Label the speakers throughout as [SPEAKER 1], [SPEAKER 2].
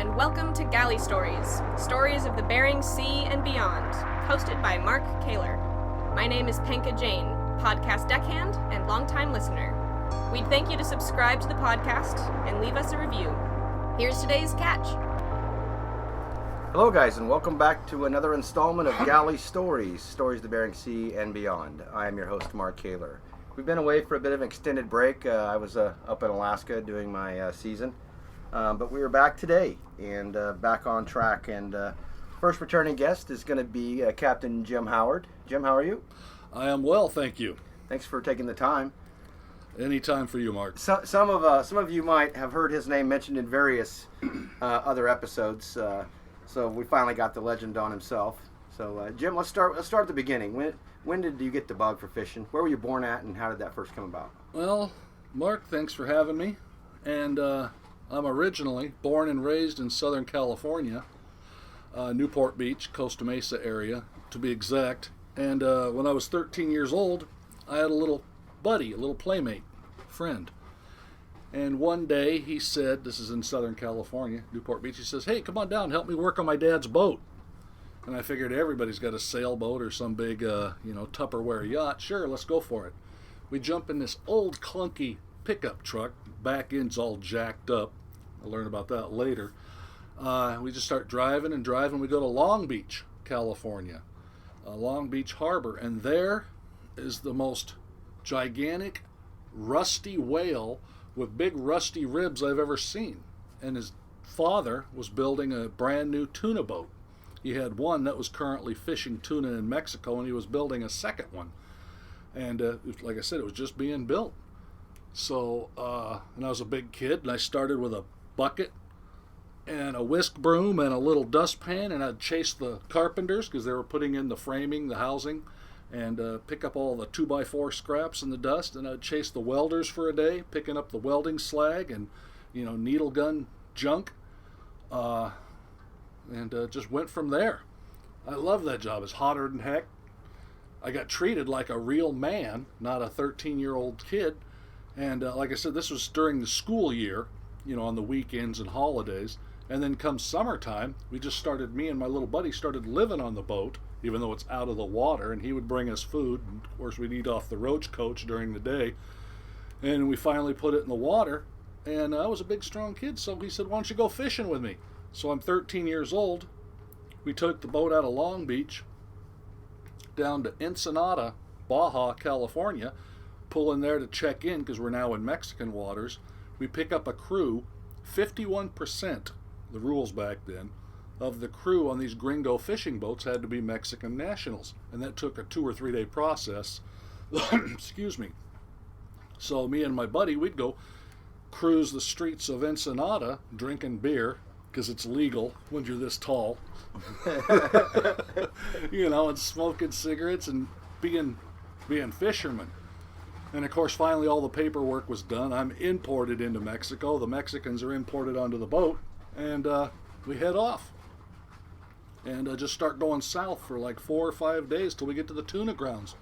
[SPEAKER 1] and welcome to Galley Stories, stories of the Bering Sea and beyond, hosted by Mark Kaler. My name is Penka Jane, podcast deckhand and longtime listener. We'd thank you to subscribe to the podcast and leave us a review. Here's today's catch.
[SPEAKER 2] Hello guys, and welcome back to another installment of Galley Stories, stories of the Bering Sea and beyond. I am your host, Mark Kaler. We've been away for a bit of an extended break. I was up in Alaska doing my season, but we are back today and back on track. And first returning guest is going to be Captain Jim Howard. Jim, how are you?
[SPEAKER 3] I am well, thank you.
[SPEAKER 2] Thanks for taking the time.
[SPEAKER 3] Any time for you, Mark.
[SPEAKER 2] Some of you might have heard his name mentioned in various other episodes. So we finally got the legend on himself. So Jim, let's start at the beginning. When did you get the bug for fishing? Where were you born at, and how did that first come about?
[SPEAKER 3] Well, Mark, thanks for having me. And I'm originally born and raised in Southern California, Newport Beach, Costa Mesa area, to be exact. And when I was 13 years old, I had a little buddy, a little playmate, friend. And one day he said, this is in Southern California, Newport Beach, he says, "Hey, come on down, help me work on my dad's boat." And I figured everybody's got a sailboat or some big, Tupperware yacht. Sure, let's go for it. We jump in this old clunky pickup truck. Back end's all jacked up. I'll learn about that later. We just start driving and driving. We go to Long Beach, California, Long Beach Harbor. And there is the most gigantic, rusty whale with big rusty ribs I've ever seen. And his father was building a brand new tuna boat. He had one that was currently fishing tuna in Mexico, and he was building a second one. And like I said, it was just being built. So, and I was a big kid, and I started with a bucket and a whisk broom and a little dustpan, and I'd chase the carpenters because they were putting in the framing, the housing, and pick up all the 2x4 scraps in the dust, and I'd chase the welders for a day, picking up the welding slag and, needle gun junk. And just went from there. I love that job. It's hotter than heck. I got treated like a real man, not a 13-year-old kid. And like I said, this was during the school year, on the weekends and holidays. And then come summertime, me and my little buddy started living on the boat, even though it's out of the water, and he would bring us food. And of course, we'd eat off the roach coach during the day. And we finally put it in the water. And I was a big, strong kid, so he said, "Why don't you go fishing with me?" So I'm 13 years old. We took the boat out of Long Beach down to Ensenada, Baja, California, pull in there to check in because we're now in Mexican waters. We pick up a crew. 51%, the rules back then, of the crew on these gringo fishing boats had to be Mexican nationals. And that took a 2 or 3 day process. Excuse me. So me and my buddy, we'd go cruise the streets of Ensenada drinking beer, because it's legal when you're this tall, and smoking cigarettes and being fishermen. And of course, finally all the paperwork was done. I'm imported into Mexico. The Mexicans are imported onto the boat, and we head off. And just start going south for like 4 or 5 days till we get to the tuna grounds.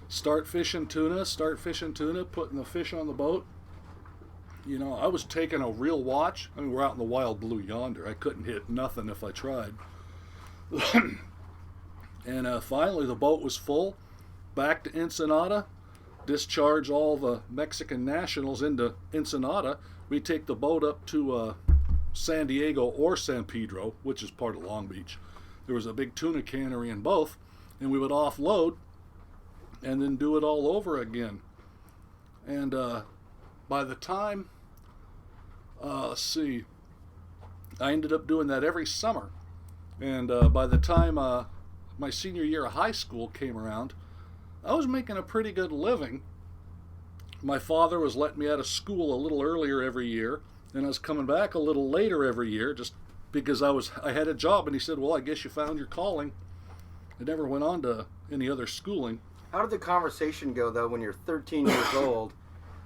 [SPEAKER 3] Start fishing tuna, putting the fish on the boat. I was taking a real watch. I mean, we're out in the wild blue yonder. I couldn't hit nothing if I tried. And finally, the boat was full. Back to Ensenada. Discharge all the Mexican nationals into Ensenada. We take the boat up to San Diego or San Pedro, which is part of Long Beach. There was a big tuna cannery in both. And we would offload and then do it all over again. And by the time, I ended up doing that every summer. And by the time my senior year of high school came around, I was making a pretty good living. My father was letting me out of school a little earlier every year, and I was coming back a little later every year just because I had a job. And he said, "Well, I guess you found your calling." I never went on to any other schooling.
[SPEAKER 2] How did the conversation go, though, when you're 13 years old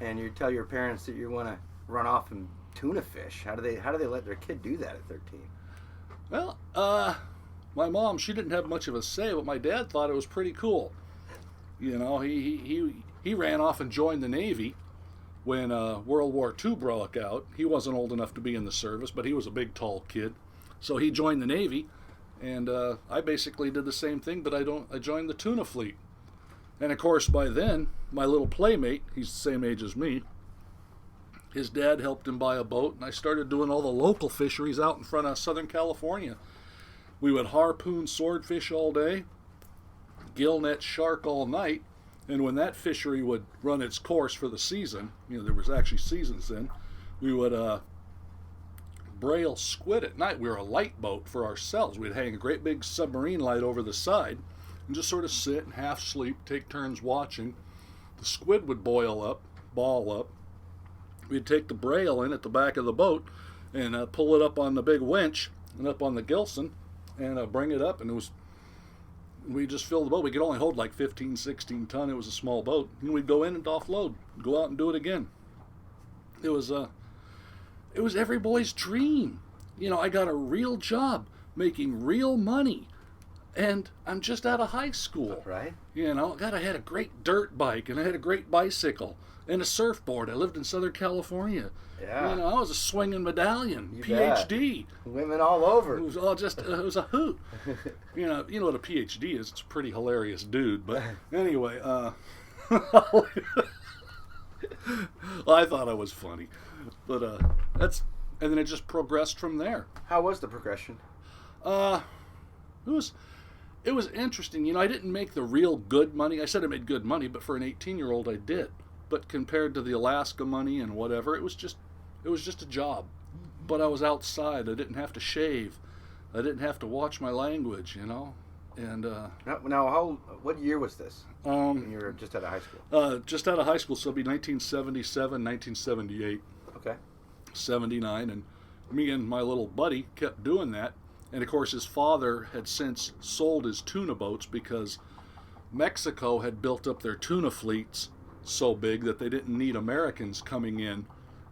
[SPEAKER 2] and you tell your parents that you want to run off and tuna fish? How do they let their kid do that at 13?
[SPEAKER 3] Well, my mom, she didn't have much of a say, but my dad thought it was pretty cool. He ran off and joined the Navy, when World War II broke out. He wasn't old enough to be in the service, but he was a big, tall kid. So he joined the Navy, and I basically did the same thing, but I joined the tuna fleet. And of course, by then, my little playmate, he's the same age as me, his dad helped him buy a boat, and I started doing all the local fisheries out in front of Southern California. We would harpoon swordfish all day, gill net shark all night, and when that fishery would run its course for the season, there was actually seasons then, we would braille squid at night. We were a light boat for ourselves. We'd hang a great big submarine light over the side and just sort of sit and half sleep, take turns watching. The squid would ball up. We'd take the braille in at the back of the boat and pull it up on the big winch and up on the Gilson and bring it up, and we just filled the boat. We could only hold like 15, 16 ton. It was a small boat. And we'd go in and offload, go out and do it again. It was every boy's dream. I got a real job making real money, and I'm just out of high school.
[SPEAKER 2] Right.
[SPEAKER 3] God, I had a great dirt bike, and I had a great bicycle and a surfboard. I lived in Southern California.
[SPEAKER 2] Yeah.
[SPEAKER 3] I was a swinging medallion,
[SPEAKER 2] You
[SPEAKER 3] PhD.
[SPEAKER 2] bet. Women all over.
[SPEAKER 3] It was all just, it was a hoot. You know what a PhD is. It's a pretty hilarious dude. But anyway, well, I thought I was funny. But and then it just progressed from there.
[SPEAKER 2] How was the progression?
[SPEAKER 3] It was interesting. I didn't make the real good money. I said I made good money, but for an 18-year-old I did. But compared to the Alaska money and whatever, it was just a job. But I was outside. I didn't have to shave. I didn't have to watch my language, And
[SPEAKER 2] now, what year was this? When you were just out of high school?
[SPEAKER 3] Just out of high school, so it'd be 1977, 1978.
[SPEAKER 2] Okay.
[SPEAKER 3] 79, and me and my little buddy kept doing that. And of course, his father had since sold his tuna boats because Mexico had built up their tuna fleets so big that they didn't need Americans coming in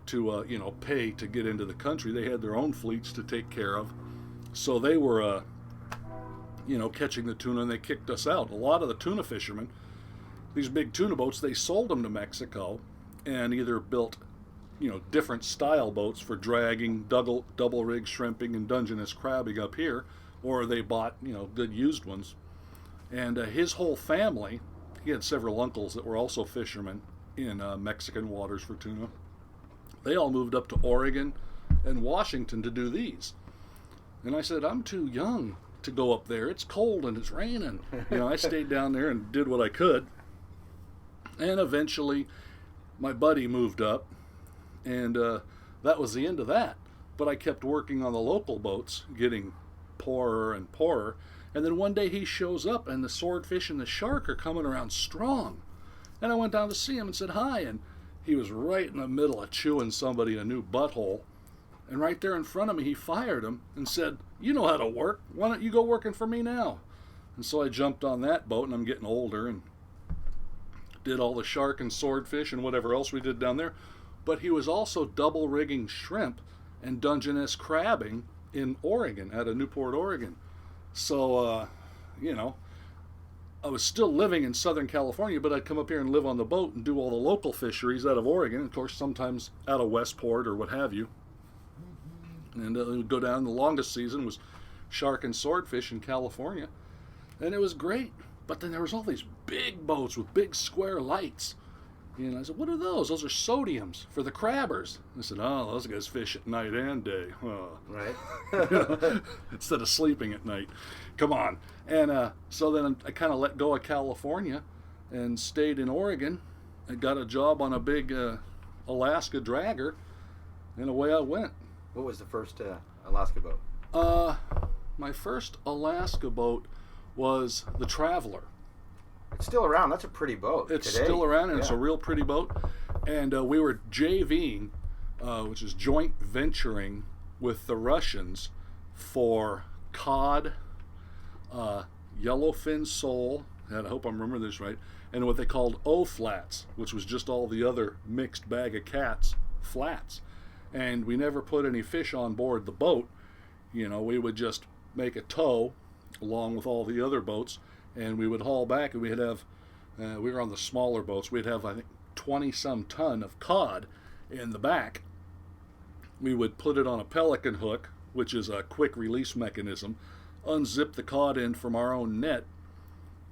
[SPEAKER 3] to pay to get into the country. They had their own fleets to take care of, so they were catching the tuna, and they kicked us out. A lot of the tuna fishermen, these big tuna boats, they sold them to Mexico and either built different style boats for dragging, double rig shrimping and Dungeness crabbing up here, or they bought good used ones. And his whole family, he had several uncles that were also fishermen in Mexican waters for tuna. They all moved up to Oregon and Washington to do these. And I said, I'm too young to go up there. It's cold and it's raining. I stayed down there and did what I could. And eventually my buddy moved up, and that was the end of that. But I kept working on the local boats, getting poorer and poorer. And then one day he shows up, and the swordfish and the shark are coming around strong. And I went down to see him and said hi, and he was right in the middle of chewing somebody a new butthole. And right there in front of me, he fired him and said, you know how to work. Why don't you go working for me now? And so I jumped on that boat, and I'm getting older, and did all the shark and swordfish and whatever else we did down there. But he was also double rigging shrimp and Dungeness crabbing in Oregon, out of Newport, Oregon. So, I was still living in Southern California, but I'd come up here and live on the boat and do all the local fisheries out of Oregon, of course, sometimes out of Westport or what have you. And it would go down. The longest season was shark and swordfish in California. And it was great. But then there was all these big boats with big square lights. And I said, what are those? Those are sodiums for the crabbers. I said, oh, those guys fish at night and day.
[SPEAKER 2] Right.
[SPEAKER 3] Instead of sleeping at night. Come on. And so then I kind of let go of California and stayed in Oregon. I got a job on a big Alaska dragger, and away I went.
[SPEAKER 2] What was the first Alaska boat?
[SPEAKER 3] My first Alaska boat was the Traveler.
[SPEAKER 2] It's still around. That's a pretty boat.
[SPEAKER 3] It's
[SPEAKER 2] today.
[SPEAKER 3] Still around, and
[SPEAKER 2] yeah.
[SPEAKER 3] It's a real pretty boat. And we were JVing, which is joint venturing with the Russians for cod, yellowfin sole, and I hope I'm remembering this right, and what they called O-flats, which was just all the other mixed bag of cats flats. And we never put any fish on board the boat. We would just make a tow along with all the other boats, and we would haul back, and we'd have, we were on the smaller boats, we'd have, I think, 20-some ton of cod in the back. We would put it on a pelican hook, which is a quick release mechanism, unzip the cod end from our own net,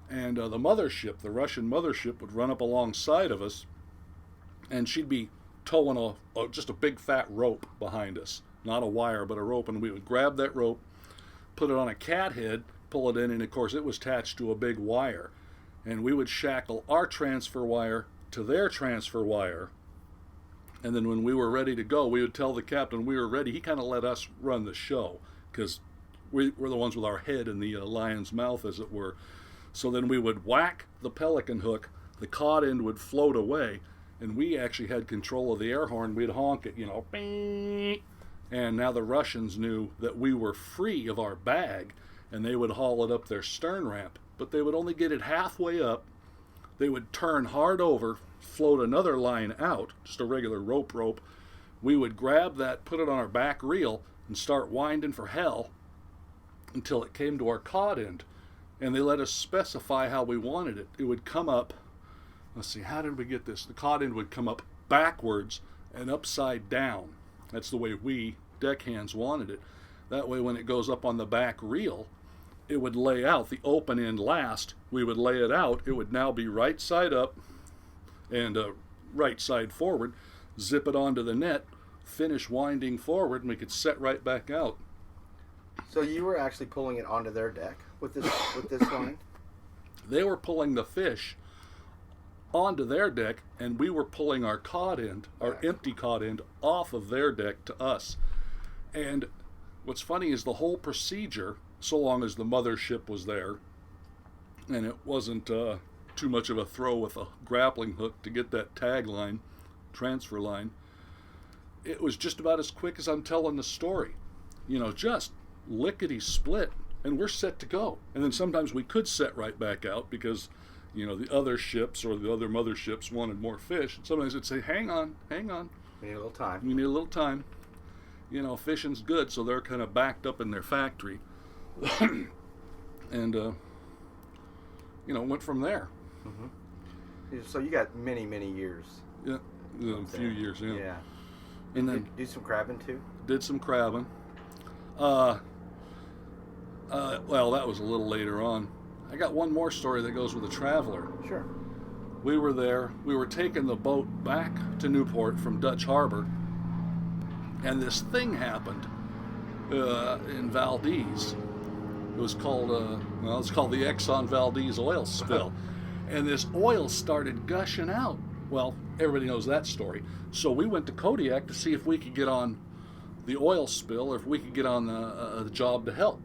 [SPEAKER 3] and the mothership, the Russian mothership, would run up alongside of us, and she'd be towing just a big fat rope behind us. Not a wire, but a rope, and we would grab that rope, put it on a cat head, pull it in, and of course it was attached to a big wire. And we would shackle our transfer wire to their transfer wire. And then when we were ready to go, we would tell the captain we were ready. He kind of let us run the show because we were the ones with our head in the lion's mouth, as it were. So then we would whack the pelican hook, the cod end would float away, and we actually had control of the air horn. We'd honk it, bing. And now the Russians knew that we were free of our bag, and they would haul it up their stern ramp. But they would only get it halfway up. They would turn hard over, float another line out, just a regular rope. We would grab that, put it on our back reel, and start winding for hell until it came to our cod end. And they let us specify how we wanted it. It would come up, let's see, how did we get this? The cod end would come up backwards and upside down. That's the way we deckhands wanted it. That way when it goes up on the back reel, it would lay out the open end last. We would lay it out. It would now be right side up and right side forward. Zip it onto the net, finish winding forward, and we could set right back out.
[SPEAKER 2] So you were actually pulling it onto their deck with this line?
[SPEAKER 3] They were pulling the fish onto their deck, and we were pulling our cod end, our empty cod end, off of their deck to us. And what's funny is the whole procedure, so long as the mothership was there, and it wasn't too much of a throw with a grappling hook to get that tag line, transfer line, it was just about as quick as I'm telling the story. Just lickety-split, and we're set to go. And then sometimes we could set right back out because the other ships or the other motherships wanted more fish. And sometimes it'd say, hang on.
[SPEAKER 2] We need a little time.
[SPEAKER 3] We need a little time. Fishing's good, so they're kind of backed up in their factory. And, went from there.
[SPEAKER 2] Mm-hmm. So you got many, many years.
[SPEAKER 3] Yeah, a few years, yeah.
[SPEAKER 2] Yeah.
[SPEAKER 3] And then
[SPEAKER 2] did you do some crabbing too?
[SPEAKER 3] Did some crabbing. Well, that was a little later on. I got one more story that goes with a traveler.
[SPEAKER 2] Sure.
[SPEAKER 3] We were there. We were taking the boat back to Newport from Dutch Harbor, and this thing happened in Valdez. It was called it's called the Exxon Valdez oil spill, and this oil started gushing out. Well, everybody knows that story. So we went to Kodiak to see if we could get on the oil spill, or if we could get on the job to help.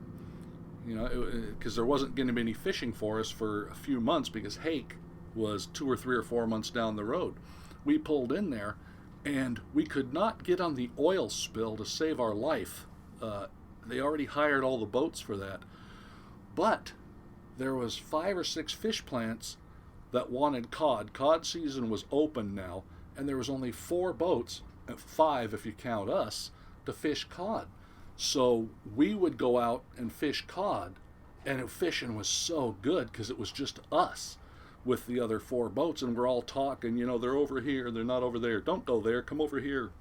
[SPEAKER 3] Because there wasn't going to be any fishing for us for a few months because Hake was 2 or 3 or 4 months down the road. We pulled in there, and we could not get on the oil spill to save our life. They already hired all the boats for that. But there was 5 or 6 fish plants that wanted cod. Cod season was open now, and there was only 4 boats, 5 if you count us, to fish cod. So we would go out and fish cod, and fishing was so good because it was just us with the other 4 boats, and we're all talking, they're over here, they're not over there, don't go there, come over here,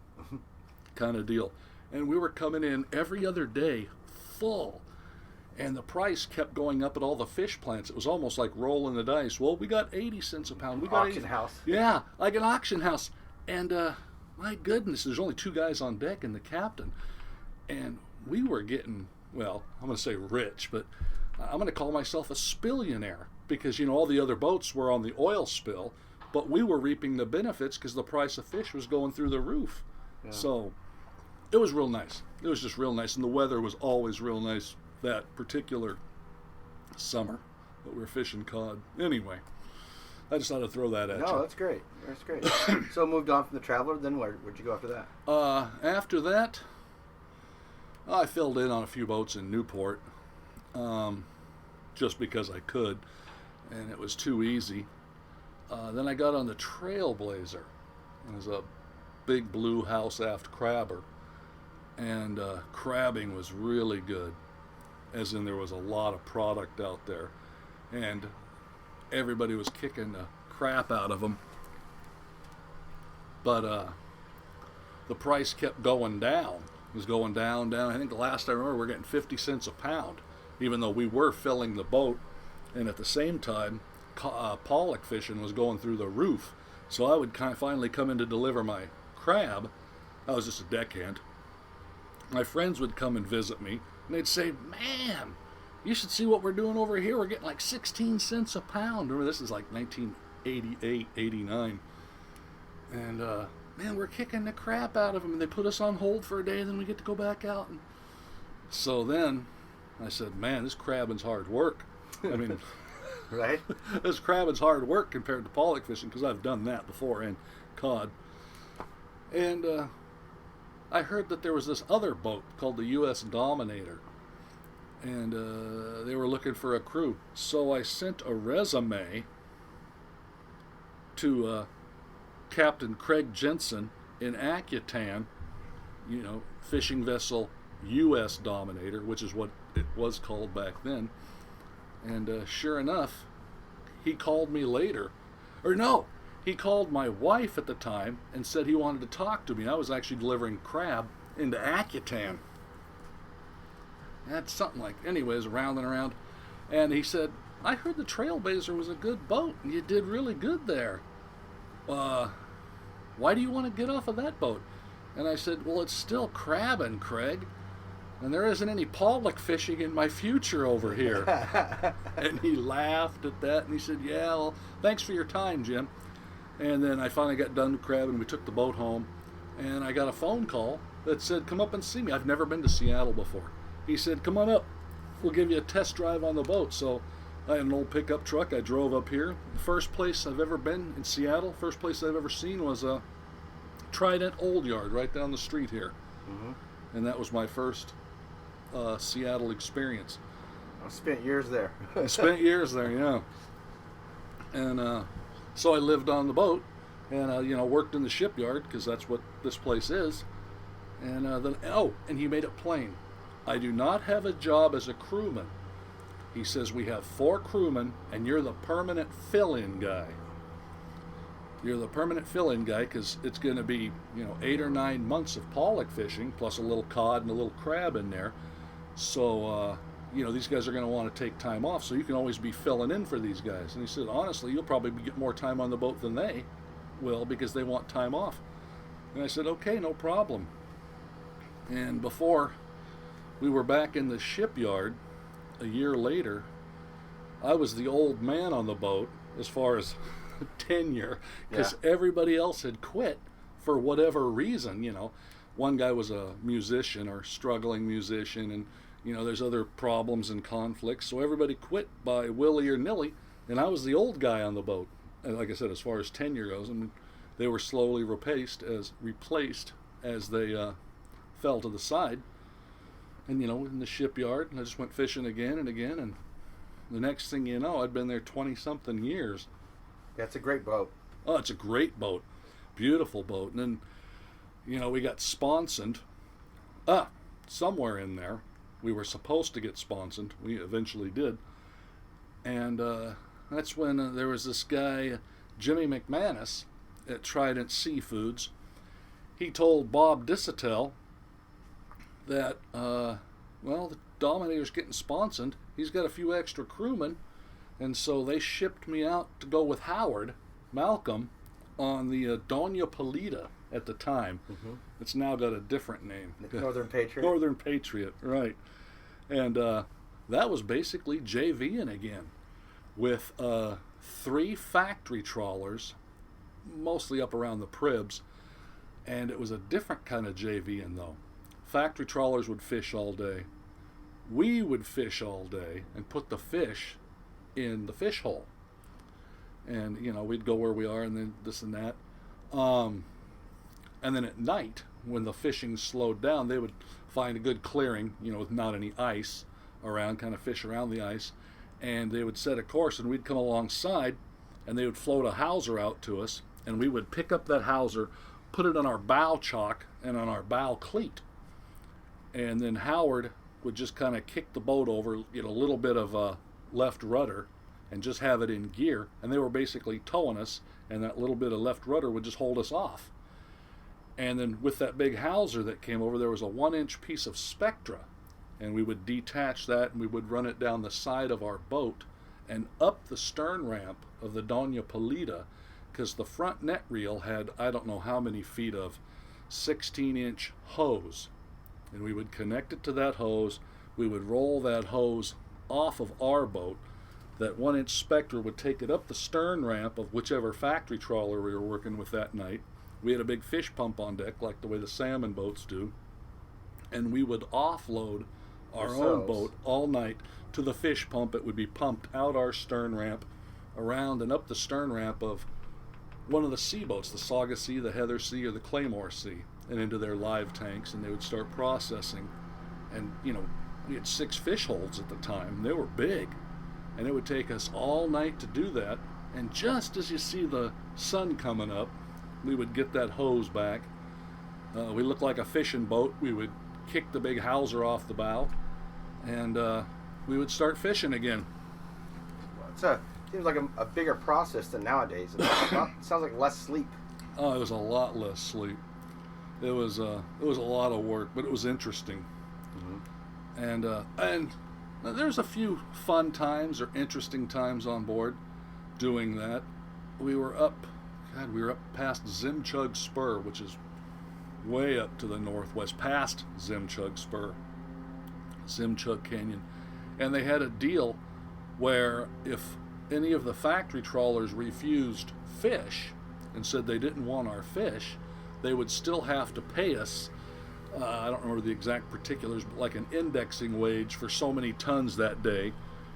[SPEAKER 3] kind of deal. And we were coming in every other day full, and the price kept going up at all the fish plants. It was almost like rolling the dice. Well, we got 80 cents a pound. We got
[SPEAKER 2] auction house.
[SPEAKER 3] Yeah, like an auction house. And my goodness, there's only 2 guys on deck and the captain. And we were getting, well, I'm going to say rich, but I'm going to call myself a spillionaire because, all the other boats were on the oil spill, but we were reaping the benefits because the price of fish was going through the roof. Yeah. So it was real nice. It was just real nice, and the weather was always real nice that particular summer that we were fishing cod. Anyway, I just thought I'd throw that at you.
[SPEAKER 2] No, that's great. That's great. So moved on from the Traveler, then where'd you go after that?
[SPEAKER 3] After that, I filled in on a few boats in Newport, just because I could, and it was too easy. Then I got on the Trailblazer. It was a big blue house aft crabber, and crabbing was really good, as in there was a lot of product out there, and everybody was kicking the crap out of them. But the price kept going down. It was going down, down. I think the last I remember, we were getting 50 cents a pound, even though we were filling the boat. And at the same time, pollock fishing was going through the roof. So I would finally come in to deliver my crab. I was just a deckhand. My friends would come and visit me, and they'd say, "Man, you should see what we're doing over here. We're getting like 16 cents a pound." Remember, this is like 1988, 89. And, man, we're kicking the crap out of them. And they put us on hold for a day, and then we get to go back out. And so then I said, "Man, this crabbing's hard work." I mean,
[SPEAKER 2] Right?
[SPEAKER 3] this crabbing's hard work compared to pollock fishing, because I've done that before, and cod. And I heard that there was this other boat called the U.S. Dominator, and they were looking for a crew. So I sent a resume to Captain Craig Jensen in Akutan, fishing vessel U.S. Dominator, which is what it was called back then. And sure enough, he called me later. Or no, he called my wife at the time and said he wanted to talk to me. I was actually delivering crab into Akutan. That's something like, anyways, around and around. And he said, "I heard the Trailblazer was a good boat, and you did really good there. Why do you want to get off of that boat?" And I said, "Well, it's still crabbing, Craig. And there isn't any pollock fishing in my future over here." And he laughed at that, and he said, "Yeah, well, thanks for your time, Jim." And then I finally got done with crabbing. We took the boat home, and I got a phone call that said, "Come up and see me." I've never been to Seattle before. He said, "Come on up. We'll give you a test drive on the boat." So I had an old pickup truck. I drove up here. The first place I've ever been in Seattle, first place I've ever seen was Trident Old Yard right down the street here.
[SPEAKER 2] Mm-hmm.
[SPEAKER 3] And that was my first Seattle experience.
[SPEAKER 2] I spent years there.
[SPEAKER 3] I spent years there, yeah. And so I lived on the boat, and worked in the shipyard, because that's what this place is. And and he made it plain, "I do not have a job as a crewman." He says, "We have 4 crewmen, and you're the permanent fill-in guy. You're the permanent fill-in guy, because it's going to be 8 or 9 months of pollock fishing, plus a little cod and a little crab in there. So, these guys are going to want to take time off, so you can always be filling in for these guys." And he said, "Honestly, you'll probably get more time on the boat than they will, because they want time off." And I said, "Okay, no problem." And before we were back in the shipyard a year later, I was the old man on the boat as far as tenure, because everybody else had quit for whatever reason. One guy was a musician or struggling musician, and there's other problems and conflicts, so everybody quit by willy or nilly, and I was the old guy on the boat. And like I said, as far as tenure goes, and they were slowly replaced as they fell to the side. And in the shipyard, and I just went fishing again and again, and the next thing you know, I'd been there 20-something years.
[SPEAKER 2] That's a great boat.
[SPEAKER 3] Oh, it's a great boat. Beautiful boat. And then, we got sponsored. Somewhere in there, we were supposed to get sponsored. We eventually did. And that's when there was this guy, Jimmy McManus, at Trident Seafoods. He told Bob Dissatel that, the Dominator's getting sponsored. He's got a few extra crewmen. And so they shipped me out to go with Howard Malcolm on the Doña Polita at the time. Mm-hmm. It's now got a different name.
[SPEAKER 2] Northern Patriot.
[SPEAKER 3] Northern Patriot, right. And that was basically JVing again with 3 factory trawlers, mostly up around the Pribs. And it was a different kind of JVing, though. Factory trawlers would fish all day. We would fish all day and put the fish in the fish hole, and we'd go where we are, and then this and that, and then at night when the fishing slowed down, they would find a good clearing, with not any ice around, kind of fish around the ice, and they would set a course, and we'd come alongside, and they would float a hawser out to us, and we would pick up that hawser, put it on our bow chock and on our bow cleat, and then Howard would just kind of kick the boat over, a little bit of left rudder, and just have it in gear, and they were basically towing us, and that little bit of left rudder would just hold us off. And then with that big hauser that came over, there was a 1-inch piece of Spectra, and we would detach that and we would run it down the side of our boat and up the stern ramp of the Doña Polita, because the front net reel had I don't know how many feet of 16-inch hose, and we would connect it to that hose. We would roll that hose off of our boat. That 1-inch Spectra would take it up the stern ramp of whichever factory trawler we were working with that night. We had a big fish pump on deck, like the way the salmon boats do, and we would offload our own boat all night to the fish pump. It would be pumped out our stern ramp, around and up the stern ramp of one of the sea boats, the Sauga Sea, the Heather Sea, or the Claymore Sea, and into their live tanks, and they would start processing. And, we had 6 fish holds at the time. They were big, and it would take us all night to do that. And just as you see the sun coming up, we would get that hose back. We looked like a fishing boat. We would kick the big hauser off the bow, and we would start fishing again.
[SPEAKER 2] Seems like a bigger process than nowadays. It sounds like less sleep.
[SPEAKER 3] Oh, it was a lot less sleep. It was a lot of work, but it was interesting. Mm-hmm. And there's a few fun times or interesting times on board doing that. We were up past Zimchug Spur, which is way up to the northwest, past Zimchug Spur, Zimchug Canyon. And they had a deal where if any of the factory trawlers refused fish and said they didn't want our fish, they would still have to pay us, I don't remember the exact particulars, but like an indexing wage for so many tons that day.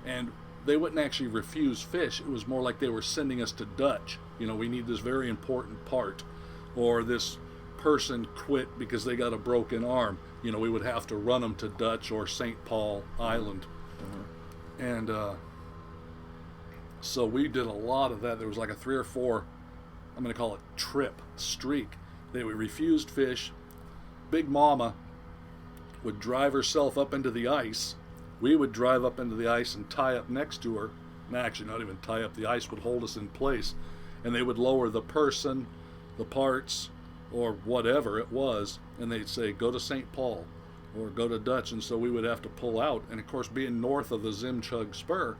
[SPEAKER 3] And they wouldn't actually refuse fish. It was more like they were sending us to Dutch. We need this very important part, or this person quit because they got a broken arm. We would have to run them to Dutch or St. Paul Island. Mm-hmm. And so we did a lot of that. There was like a 3 or 4, I'm going to call it streak. They refused fish. Big Mama would drive herself up into the ice. We would drive up into the ice and tie up next to her. And actually, not even tie up. The ice would hold us in place. And they would lower the person, the parts, or whatever it was, and they'd say, go to St. Paul or go to Dutch. And so we would have to pull out. And of course, being north of the Zimchug Spur,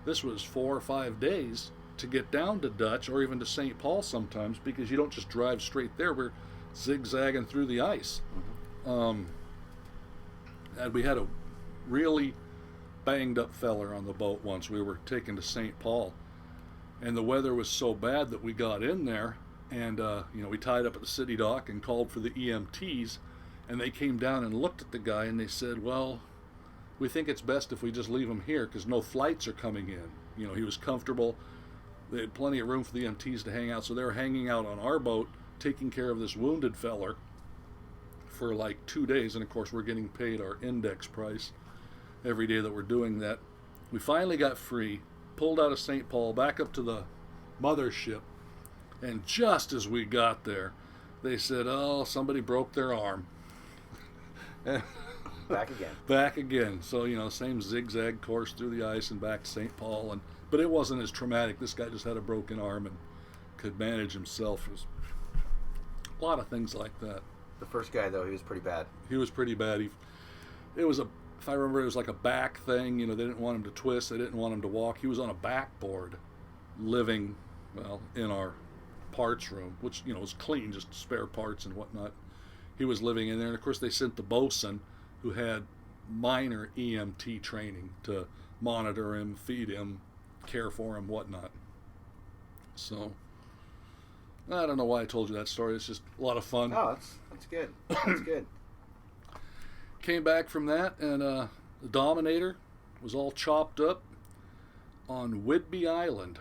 [SPEAKER 3] this was 4 or 5 days to get down to Dutch or even to St. Paul sometimes, because you don't just drive straight there. We're zigzagging through the ice. Mm-hmm. And we had a really banged up feller on the boat once. We were taken to St. Paul, and the weather was so bad that we got in there, and we tied up at the city dock and called for the EMTs, and they came down and looked at the guy, and they said, well, we think it's best if we just leave him here because no flights are coming in. He was comfortable. They had plenty of room for the EMTs to hang out, so they were hanging out on our boat taking care of this wounded feller for like 2 days, and of course we're getting paid our index price every day that we're doing that. We finally got free, pulled out of St. Paul, back up to the mothership, and just as we got there, they said, oh, somebody broke their arm. Back again. So, same zigzag course through the ice and back to St. Paul, but it wasn't as traumatic. This guy just had a broken arm and could manage himself. It was a lot of things like that.
[SPEAKER 2] The first guy, though, he was pretty bad.
[SPEAKER 3] He was pretty bad. If I remember, it was like a back thing. They didn't want him to twist. They didn't want him to walk. He was on a backboard living, in our parts room, which, was clean, just spare parts and whatnot. He was living in there. And, of course, they sent the bosun, who had minor EMT training, to monitor him, feed him, care for him, whatnot. So, I don't know why I told you that story. It's just a lot of fun.
[SPEAKER 2] Oh, that's good. That's good.
[SPEAKER 3] Came back from that, and the Dominator was all chopped up on Whidbey Island,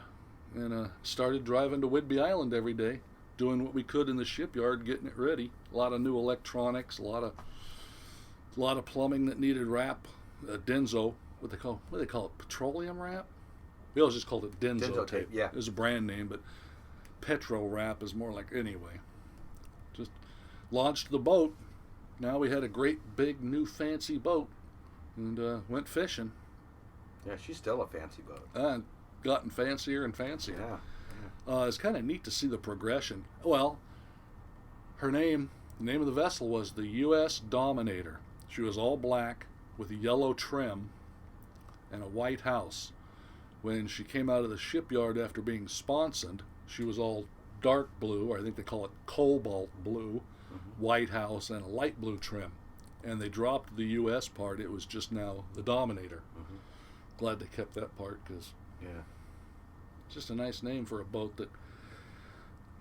[SPEAKER 3] and started driving to Whidbey Island every day, doing what we could in the shipyard, getting it ready. A lot of new electronics, a lot of plumbing that needed wrap. Denso, what do they call it? Petroleum wrap? We always just called it Denso tape.
[SPEAKER 2] Yeah,
[SPEAKER 3] it was a brand name, but Petro wrap is more like, anyway. Just launched the boat. Now we had a great big new fancy boat, and went fishing.
[SPEAKER 2] Yeah, she's still a fancy boat.
[SPEAKER 3] And gotten fancier and fancier.
[SPEAKER 2] Yeah.
[SPEAKER 3] It's kind of neat to see the progression. Well, the name of the vessel was the U.S. Dominator. She was all black with a yellow trim and a white house. When she came out of the shipyard after being sponsored, she was all dark blue, or I think they call it cobalt blue, white house, and a light blue trim. And they dropped the U.S. part. It was just now the Dominator. Glad they kept that part, because it's just a nice name for a boat that,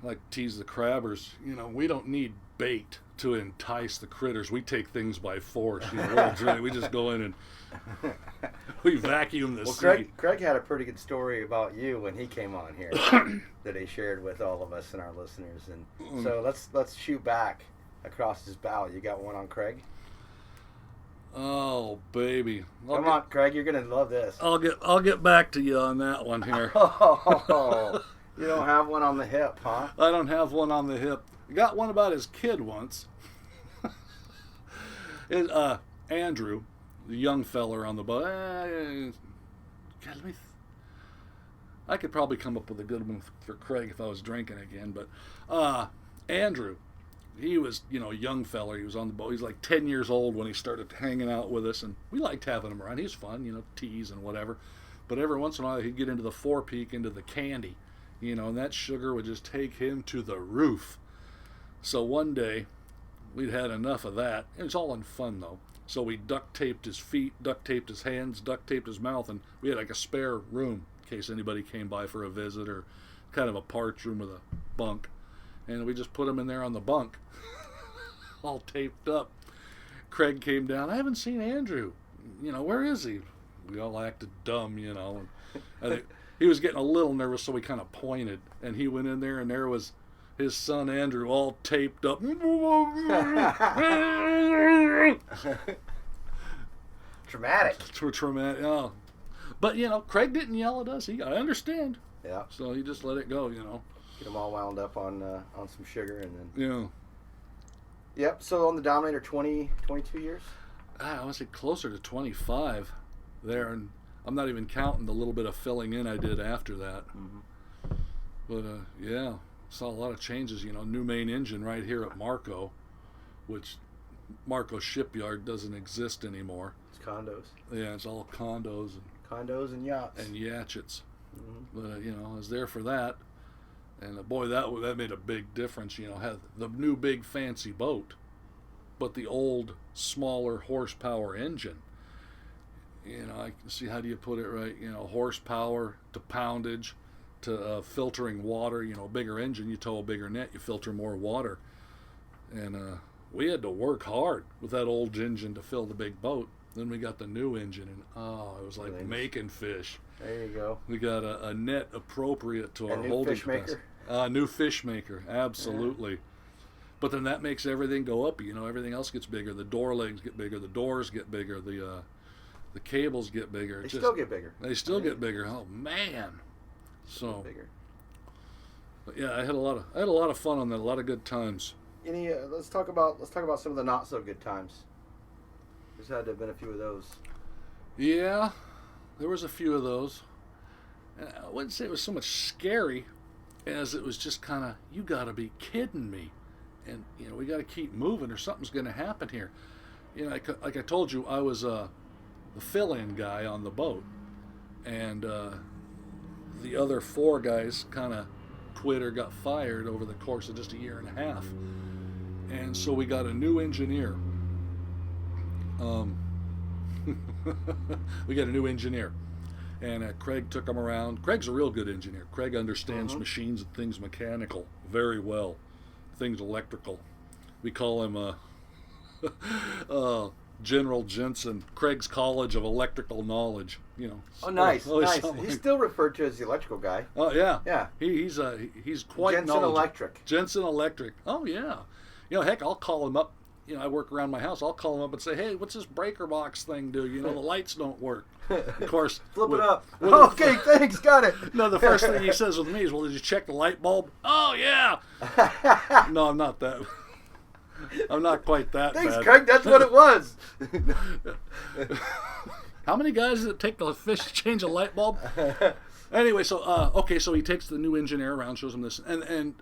[SPEAKER 3] like tease the crabbers, we don't need bait to entice the critters. We take things by force. We just go in and we vacuum the sea.
[SPEAKER 2] Craig had a pretty good story about you when he came on here that he shared with all of us and our listeners. And so let's shoot back across his bow. You got one on Craig?
[SPEAKER 3] Oh, baby!
[SPEAKER 2] Come on, Craig, you're gonna love this.
[SPEAKER 3] I'll get back to you on that one here.
[SPEAKER 2] Oh, you don't have one on the hip, huh?
[SPEAKER 3] I don't have one on the hip. I got one about his kid once. Andrew, the young feller on the boat. I could probably come up with a good one for Craig if I was drinking again. But Andrew, he was, a young feller. He was on the boat. He's like 10 years old when he started hanging out with us, and we liked having him around. He's fun, tease and whatever. But every once in a while, he'd get into the forepeak, into the candy, and that sugar would just take him to the roof. So one day, we'd had enough of that. It was all in fun, though. So we duct taped his feet, duct taped his hands, duct taped his mouth, and we had like a spare room in case anybody came by for a visit, or kind of a parts room with a bunk. And we just put him in there on the bunk, all taped up. Craig came down. I haven't seen Andrew. Where is he? We all acted dumb, And I think he was getting a little nervous, so we kind of pointed. And he went in there, and there was his son Andrew, all taped up.
[SPEAKER 2] Traumatic.
[SPEAKER 3] Traumatic. Oh. But Craig didn't yell at us. I understand.
[SPEAKER 2] Yeah.
[SPEAKER 3] So he just let it go.
[SPEAKER 2] Get them all wound up on some sugar, and then.
[SPEAKER 3] Yeah.
[SPEAKER 2] Yep. So on the Dominator, 22 years.
[SPEAKER 3] I would say closer to 25 there, and I'm not even counting the little bit of filling in I did after that. But yeah, saw a lot of changes. New main engine right here at Marco, which Marco Shipyard doesn't exist anymore.
[SPEAKER 2] It's condos.
[SPEAKER 3] Yeah, it's all condos
[SPEAKER 2] and yachts
[SPEAKER 3] and yachets. But I was there for that, and boy, that made a big difference. Had the new big fancy boat, but the old smaller horsepower engine. I can see, how do you put it right? Horsepower to poundage to filtering water. Bigger engine, you tow a bigger net, you filter more water. And we had to work hard with that old engine to fill the big boat. Then we got the new engine, and it was like making fish.
[SPEAKER 2] There you go.
[SPEAKER 3] We got a net appropriate to our
[SPEAKER 2] new
[SPEAKER 3] holding
[SPEAKER 2] fish maker.
[SPEAKER 3] New fish maker, absolutely. Yeah. But then that makes everything go up. Everything else gets bigger. The door legs get bigger. The doors get bigger. The cables get bigger.
[SPEAKER 2] They still get bigger.
[SPEAKER 3] They still get bigger. Oh man! So
[SPEAKER 2] bigger.
[SPEAKER 3] But yeah, I had a lot of fun on that. A lot of good times.
[SPEAKER 2] Let's talk about some of the not so good times. There's had to have been a few of those.
[SPEAKER 3] Yeah, there was a few of those. And I wouldn't say it was so much scary as it was just kind of, you got to be kidding me. And, we got to keep moving or something's going to happen here. Like I told you, I was the fill-in guy on the boat. And the other 4 guys kind of quit or got fired over the course of just a year and a half. And so we got a new engineer. We got a new engineer. And Craig took him around. Craig's a real good engineer. Craig understands machines and things mechanical very well. Things electrical. We call him General Jensen, Craig's College of Electrical Knowledge.
[SPEAKER 2] Oh, nice, nice.
[SPEAKER 3] He's
[SPEAKER 2] like, still referred to as the electrical guy.
[SPEAKER 3] Oh yeah,
[SPEAKER 2] yeah.
[SPEAKER 3] He's quite
[SPEAKER 2] Jensen
[SPEAKER 3] knowledgeable.
[SPEAKER 2] Electric.
[SPEAKER 3] Jensen Electric. Oh yeah. Heck, I'll call him up. I work around my house. I'll call him up and say, "Hey, what's this breaker box thing do? The lights don't work." Of course,
[SPEAKER 2] flip it up. Okay, thanks, got it.
[SPEAKER 3] No, the first thing he says with me is, "Well, did you check the light bulb?" Oh yeah. No, I'm not that. I'm not quite that
[SPEAKER 2] Thanks,
[SPEAKER 3] bad.
[SPEAKER 2] Craig. That's what it was.
[SPEAKER 3] How many guys does it take to change a light bulb? Anyway, so so he takes the new engineer around, shows him this, and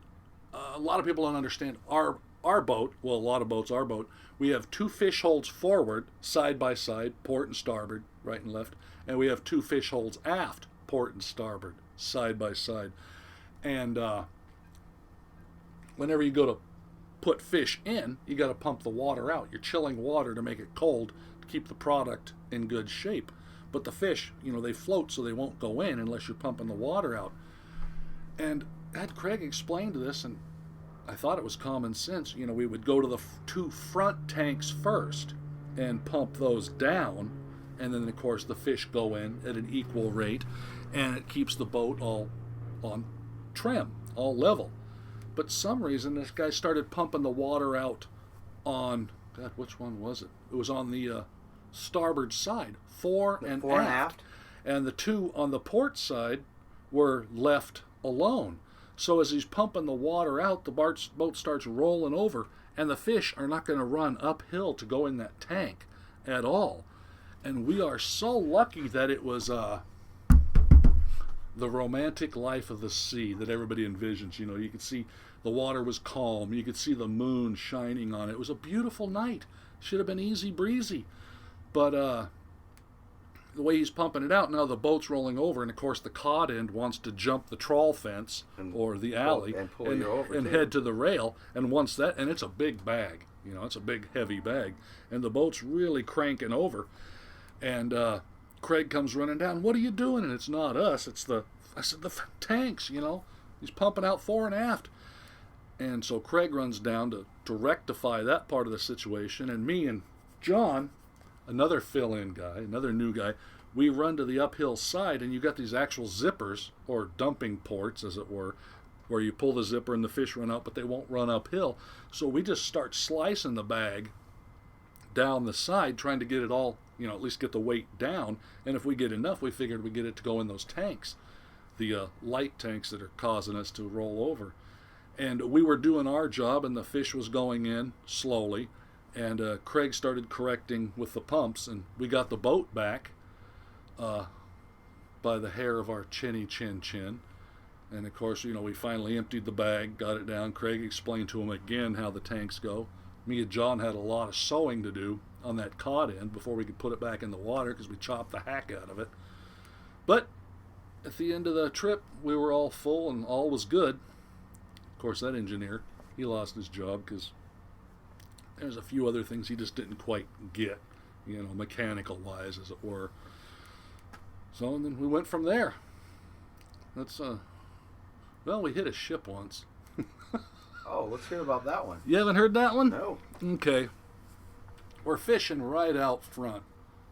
[SPEAKER 3] a lot of people don't understand. Our our boat, well, a lot of boats, our boat, we have 2 fish holds forward, side by side, port and starboard, right and left, and we have 2 fish holds aft, port and starboard, side by side. And whenever you go to put fish in, you got to pump the water out. You're chilling water to make it cold to keep the product in good shape. But the fish, they float, so they won't go in unless you're pumping the water out. And I had Craig explain to this, and I thought it was common sense. We would go to the 2 front tanks first and pump those down, and then of course the fish go in at an equal rate, and it keeps the boat all on trim, all level. But some reason this guy started pumping the water out on, God, which one was it? It was on the starboard side, fore and aft. And the 2 on the port side were left alone. So as he's pumping the water out, the boat starts rolling over, and the fish are not going to run uphill to go in that tank at all. And we are so lucky that it was the romantic life of the sea that everybody envisions. You could see the water was calm. You could see the moon shining on it. It was a beautiful night. Should have been easy breezy. But the way he's pumping it out, now the boat's rolling over, and of course the cod end wants to jump the trawl fence or the alley and head to the rail. And once that, and it's a big bag, it's a big heavy bag, and the boat's really cranking over. And Craig comes running down. What are you doing? And it's not us. I said, the tanks, He's pumping out fore and aft. And so Craig runs down to rectify that part of the situation. And me and John, another fill-in guy, another new guy, we run to the uphill side, and you got these actual zippers, or dumping ports, as it were, where you pull the zipper and the fish run out, but they won't run uphill. So we just start slicing the bag down the side, trying to get it all, at least get the weight down. And if we get enough, we figured we'd get it to go in those tanks, the light tanks that are causing us to roll over. And we were doing our job, and the fish was going in slowly. And Craig started correcting with the pumps, and we got the boat back by the hair of our chinny chin. And of course, we finally emptied the bag, got it down. Craig explained to him again how the tanks go. Me and John had a lot of sewing to do on that cod end before we could put it back in the water, because we chopped the heck out of it. But at the end of the trip, we were all full and all was good. Of course, that engineer, he lost his job because there's a few other things he just didn't quite get, mechanical wise, as it were. So and then we went from there. That's we hit a ship once.
[SPEAKER 2] Oh, let's hear about that one.
[SPEAKER 3] You haven't heard that one?
[SPEAKER 2] No.
[SPEAKER 3] Okay. We're fishing right out front.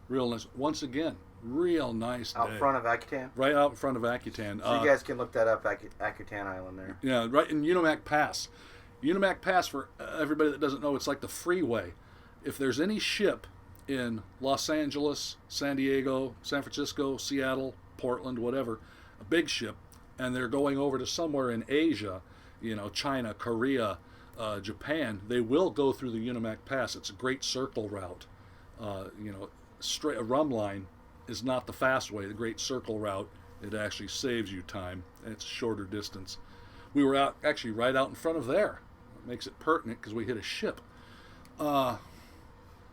[SPEAKER 3] Real nice. Once again, real nice day.
[SPEAKER 2] Out front of Akutan?
[SPEAKER 3] Right out in front of Akutan.
[SPEAKER 2] So you guys can look that up, Akutan Island there.
[SPEAKER 3] Yeah, right in Unimac Pass. Unimac Pass, for everybody that doesn't know, it's like the freeway. If there's any ship in Los Angeles, San Diego, San Francisco, Seattle, Portland, whatever, a big ship, and they're going over to somewhere in Asia, China, Korea, Japan, they will go through the Unimac Pass. It's a great circle route. Straight a rum line is not the fast way. The great circle route, it actually saves you time, and it's a shorter distance. We were actually right out in front of there. It makes it pertinent because we hit a ship.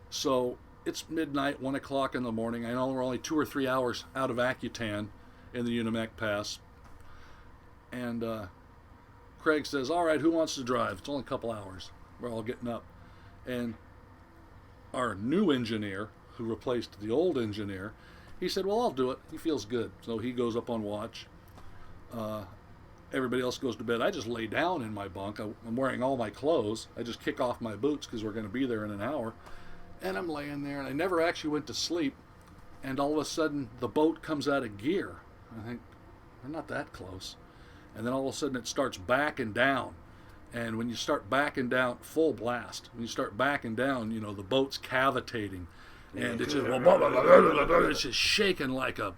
[SPEAKER 3] So it's midnight, 1 o'clock in the morning. I know we're only 2 or 3 hours out of Akutan in the Unimac Pass. And Craig says, all right, who wants to drive? It's only a couple hours. We're all getting up. And our new engineer, who replaced the old engineer, he said, well, I'll do it. He feels good. So he goes up on watch. Everybody else goes to bed. I just lay down in my bunk. I'm wearing all my clothes. I just kick off my boots because we're going to be there in an hour. And I'm laying there, and I never actually went to sleep. And all of a sudden, the boat comes out of gear. I think, we're not that close. And then all of a sudden, it starts backing down. And when you start backing down, full blast. When you start backing down, the boat's cavitating. And it's just, it's just shaking like a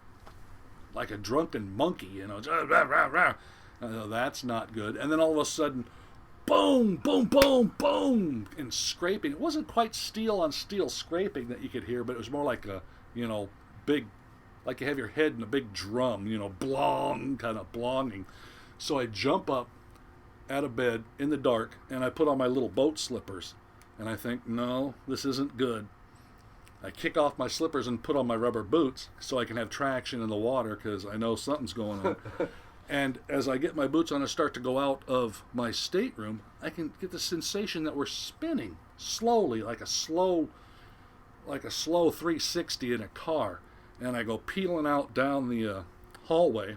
[SPEAKER 3] drunken monkey, That's not good. And then all of a sudden, boom, boom, boom, boom, and scraping. It wasn't quite steel on steel scraping that you could hear, but it was more like a, big, like you have your head in a big drum, blong, kind of blonging. So I jump up, out of bed in the dark, and I put on my little boat slippers. And I think, no, this isn't good. I kick off my slippers and put on my rubber boots so I can have traction in the water because I know something's going on. And as I get my boots on and start to go out of my stateroom, I can get the sensation that we're spinning slowly, like a slow 360 in a car. And I go peeling out down the hallway.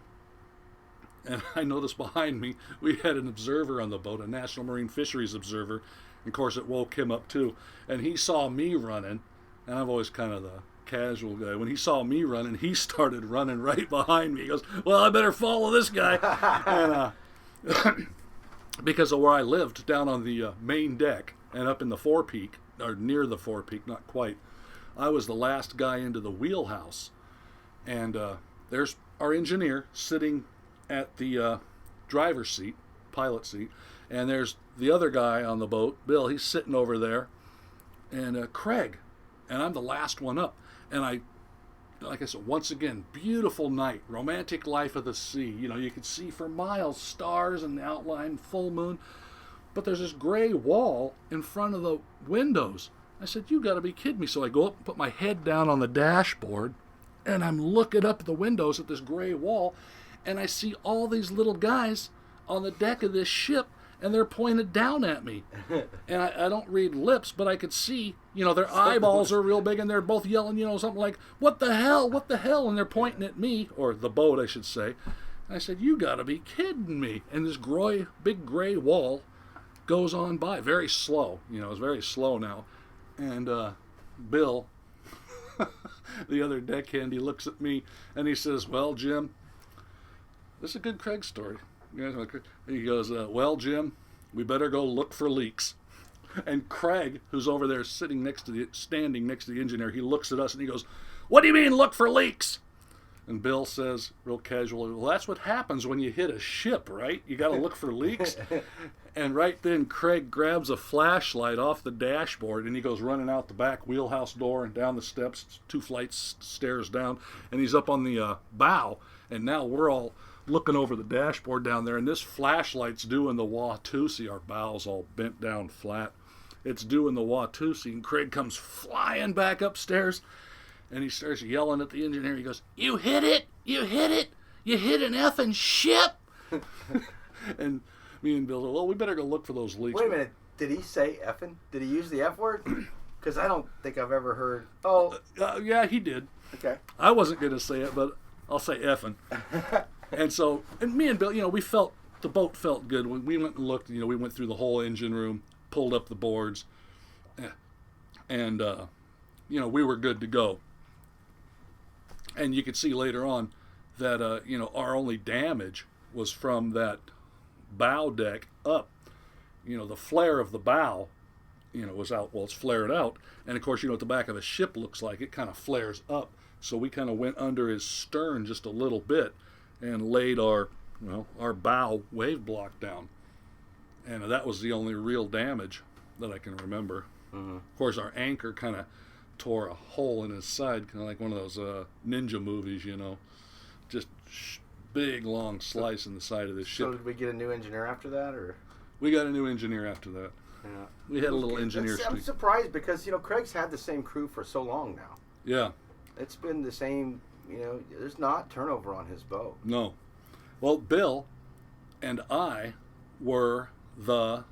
[SPEAKER 3] And I noticed behind me, we had an observer on the boat, a National Marine Fisheries observer. And of course, it woke him up too. And he saw me running. And I'm always kind of the casual guy. When he saw me running, he started running right behind me. He goes, well, I better follow this guy. And because of where I lived, down on the main deck and up in the forepeak, or near the forepeak, not quite, I was the last guy into the wheelhouse. And there's our engineer sitting at the driver's seat, pilot seat. And there's the other guy on the boat, Bill, he's sitting over there. And Craig. And I'm the last one up. And like I said, once again, beautiful night, romantic life of the sea. You know, you could see for miles stars and the outline, full moon. But there's this gray wall in front of the windows. I said, you got to be kidding me. So I go up and put my head down on the dashboard, and I'm looking up at the windows at this gray wall, and I see all these little guys on the deck of this ship, and they're pointed down at me. And I don't read lips, but I could see, you know, their eyeballs are real big, and they're both yelling, you know, something like, what the hell, what the hell? And they're pointing at me, or the boat, I should say. And I said, you got to be kidding me. And this big gray wall goes on by, very slow. You know, it's very slow now. And Bill, the other deckhand, he looks at me, and he says, well, Jim, this is a good Craig story. He goes, well, Jim, we better go look for leaks. And Craig, who's over there standing next to the engineer, he looks at us and he goes, what do you mean look for leaks? And Bill says, real casually, well, that's what happens when you hit a ship, right? You got to look for leaks. And right then, Craig grabs a flashlight off the dashboard and he goes running out the back wheelhouse door and down the steps, 2 flights stairs down, and he's up on the bow. And now we're all looking over the dashboard down there, and this flashlight's doing the Watusi. Our bow's all bent down flat. It's doing the Watusi, and Craig comes flying back upstairs, and he starts yelling at the engineer. He goes, you hit it! You hit it! You hit an effing ship! And me and Bill said, well, we better go look for those leaks.
[SPEAKER 2] Wait a minute. Did he say effing? Did he use the F word? Because I don't think I've ever heard... Oh.
[SPEAKER 3] Yeah, he did.
[SPEAKER 2] Okay.
[SPEAKER 3] I wasn't going to say it, but I'll say effing. And me and Bill, you know, the boat felt good. When we went and looked, you know, we went through the whole engine room, pulled up the boards, and, you know, we were good to go. And you could see later on that, you know, our only damage was from that bow deck up. You know, the flare of the bow, you know, was out, well, it's flared out. And, of course, you know what the back of a ship looks like. It kind of flares up. So we kind of went under his stern just a little bit and laid our bow wave block down. And that was the only real damage that I can remember. Mm-hmm. Of course, our anchor kind of tore a hole in his side, kind of like one of those ninja movies, you know. Just big, long slice in the side of this ship.
[SPEAKER 2] So did we get a new engineer after that, or?
[SPEAKER 3] We got a new engineer after that.
[SPEAKER 2] Yeah.
[SPEAKER 3] We had a little engineer.
[SPEAKER 2] I'm surprised because, you know, Craig's had the same crew for so long now.
[SPEAKER 3] Yeah.
[SPEAKER 2] It's been the same, you know, there's not turnover on his boat.
[SPEAKER 3] No. Well, Bill and I were the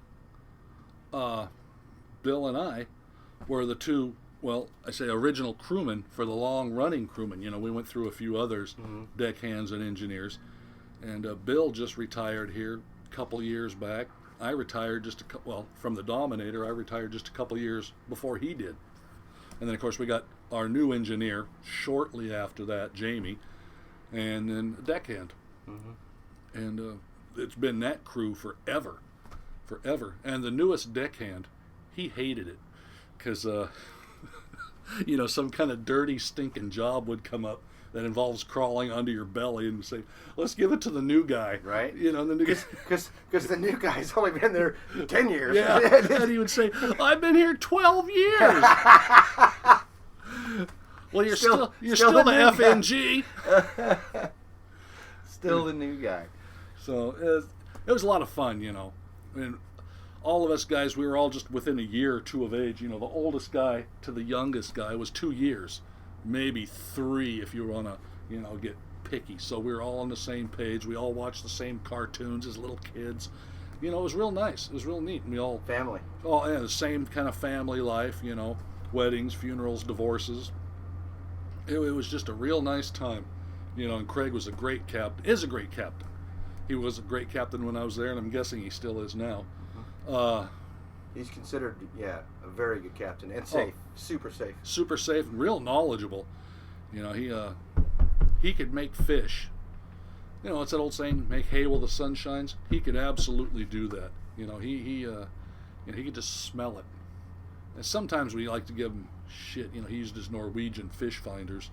[SPEAKER 3] two, well, I say original crewmen for the long-running crewmen. You know, we went through a few others, deckhands and engineers. And Bill just retired here a couple years back. I retired from the Dominator, I retired just a couple years before he did. And then, of course, we got our new engineer shortly after that, Jamie, and then a deckhand. Mm-hmm. And it's been that crew forever. And the newest deckhand, he hated it because, you know, some kind of dirty, stinking job would come up that involves crawling under your belly and say, let's give it to the new guy. Right. You know, the new
[SPEAKER 2] because the new guy's only been there 10 years.
[SPEAKER 3] Yeah. And he would say, I've been here 12 years. Well, you're still the FNG.
[SPEAKER 2] Still the new guy.
[SPEAKER 3] So it was a lot of fun, you know. I mean, all of us guys, we were all just within a year or two of age. You know, the oldest guy to the youngest guy was 2 years, maybe 3 if you want to, you know, get picky. So we were all on the same page. We all watched the same cartoons as little kids. You know, it was real nice. It was real neat. And we all
[SPEAKER 2] Family.
[SPEAKER 3] Oh, yeah, the same kind of family life. You know, weddings, funerals, divorces. It was just a real nice time. You know, and Craig was a great captain. Is a great captain. He was a great captain when I was there, and I'm guessing he still is now.
[SPEAKER 2] He's considered, a very good captain and safe, super safe.
[SPEAKER 3] Super safe and real knowledgeable. You know, he could make fish. You know, it's that old saying, make hay while the sun shines. He could absolutely do that. You know, he could just smell it. And sometimes we like to give him shit. You know, he used his Norwegian fish finders.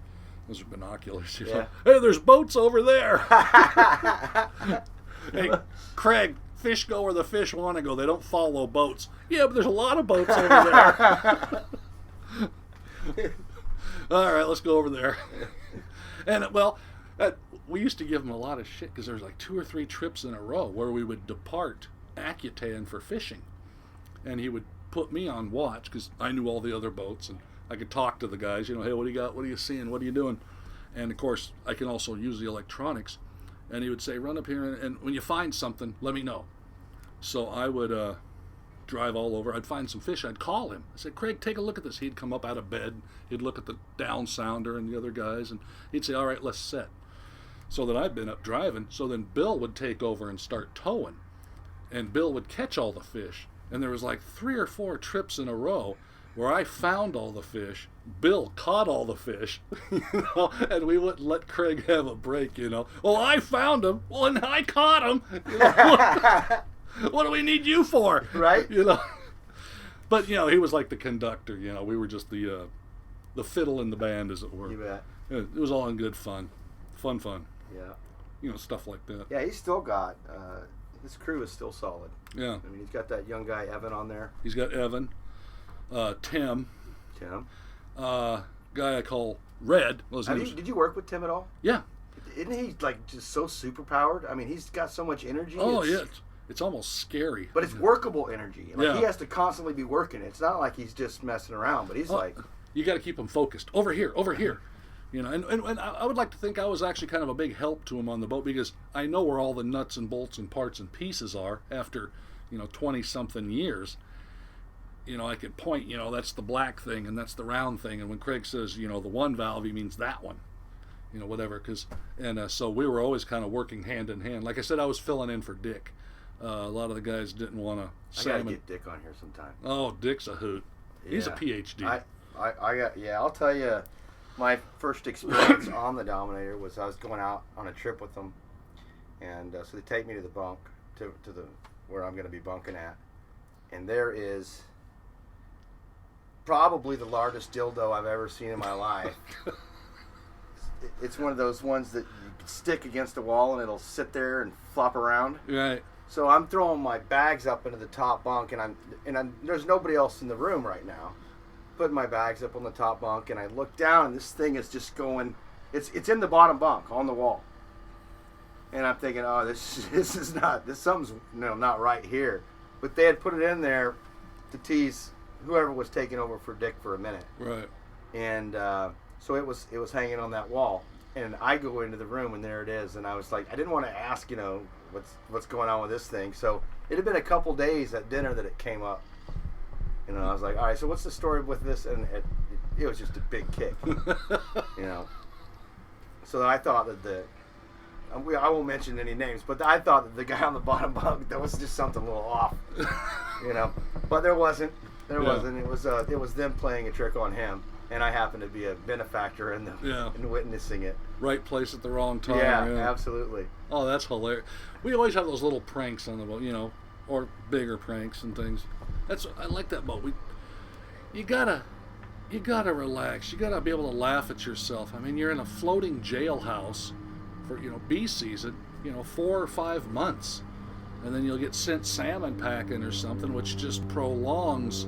[SPEAKER 3] Those are binoculars. You know? Hey, there's boats over there. Hey, Craig, fish go where the fish want to go. They don't follow boats. Yeah, but there's a lot of boats over there. All right, let's go over there. And, well, we used to give him a lot of shit because there was like 2 or 3 trips in a row where we would depart Aquitaine for fishing. And he would put me on watch because I knew all the other boats and I could talk to the guys, you know, hey, what do you got? What are you seeing? What are you doing? And, of course, I can also use the electronics. And he would say, run up here, and when you find something, let me know. So I would drive all over. I'd find some fish. I'd call him. I said, Craig, take a look at this. He'd come up out of bed. He'd look at the down sounder and the other guys, and he'd say, all right, let's set. So then I'd been up driving. So then Bill would take over and start towing. And Bill would catch all the fish. And there was like 3 or 4 trips in a row where I found all the fish, Bill caught all the fish, you know, and we wouldn't let Craig have a break, you know. Well, I found him. Well, and I caught him. You know, what do we need you for?
[SPEAKER 2] Right.
[SPEAKER 3] You know. But, you know, he was like the conductor, you know. We were just the fiddle in the band, as it were.
[SPEAKER 2] You bet.
[SPEAKER 3] It was all in good fun. Fun.
[SPEAKER 2] Yeah.
[SPEAKER 3] You know, stuff like that.
[SPEAKER 2] Yeah, he's still got, his crew is still solid.
[SPEAKER 3] Yeah.
[SPEAKER 2] I mean, he's got that young guy, Evan, on there.
[SPEAKER 3] He's got Evan. Tim. Guy I call Red. Well,
[SPEAKER 2] Did you work with Tim at all?
[SPEAKER 3] Yeah.
[SPEAKER 2] Isn't he like just so super powered? I mean, he's got so much energy.
[SPEAKER 3] Oh, yeah. It's almost scary.
[SPEAKER 2] But it's workable energy. Like,
[SPEAKER 3] yeah.
[SPEAKER 2] He has to constantly be working. It's not like he's just messing around, but he's like...
[SPEAKER 3] You got to keep him focused. Over here. You know, and I would like to think I was actually kind of a big help to him on the boat because I know where all the nuts and bolts and parts and pieces are after, you know, 20-something years. You know, I could point, you know, that's the black thing and that's the round thing. And when Craig says, you know, the one valve, he means that one. You know, whatever. So we were always kind of working hand in hand. Like I said, I was filling in for Dick. A lot of the guys didn't want to
[SPEAKER 2] I got to get Dick on here sometime.
[SPEAKER 3] Oh, Dick's a hoot. Yeah. He's a PhD.
[SPEAKER 2] I'll tell you, my first experience on the Dominator was I was going out on a trip with them. And so they take me to the bunk, to the where I'm going to be bunking at. And there is... probably the largest dildo I've ever seen in my life. It's one of those ones that you can stick against a wall and it'll sit there and flop around.
[SPEAKER 3] Right.
[SPEAKER 2] So I'm throwing my bags up into the top bunk, and there's nobody else in the room right now. Putting my bags up on the top bunk, and I look down, and this thing is just going. It's in the bottom bunk on the wall. And I'm thinking, oh, something's not right here. But they had put it in there to tease whoever was taking over for Dick for a minute.
[SPEAKER 3] Right.
[SPEAKER 2] And so it was hanging on that wall. And I go into the room, and there it is. And I was like, I didn't want to ask, you know, what's going on with this thing. So it had been a couple days at dinner that it came up. You know, I was like, all right, so what's the story with this? And it was just a big kick. You know. So I thought that I won't mention any names, but I thought that the guy on the bottom bunk, that was just something a little off. You know. But there wasn't. There wasn't. It was them playing a trick on him, and I happened to be a benefactor in witnessing it.
[SPEAKER 3] Right place at the wrong time.
[SPEAKER 2] Yeah, absolutely.
[SPEAKER 3] Oh, that's hilarious. We always have those little pranks on the boat, you know, or bigger pranks and things. I like that boat. You gotta relax. You gotta be able to laugh at yourself. I mean, you're in a floating jailhouse for, you know, bee season, you know, 4 or 5 months. And then you'll get sent salmon packing or something, which just prolongs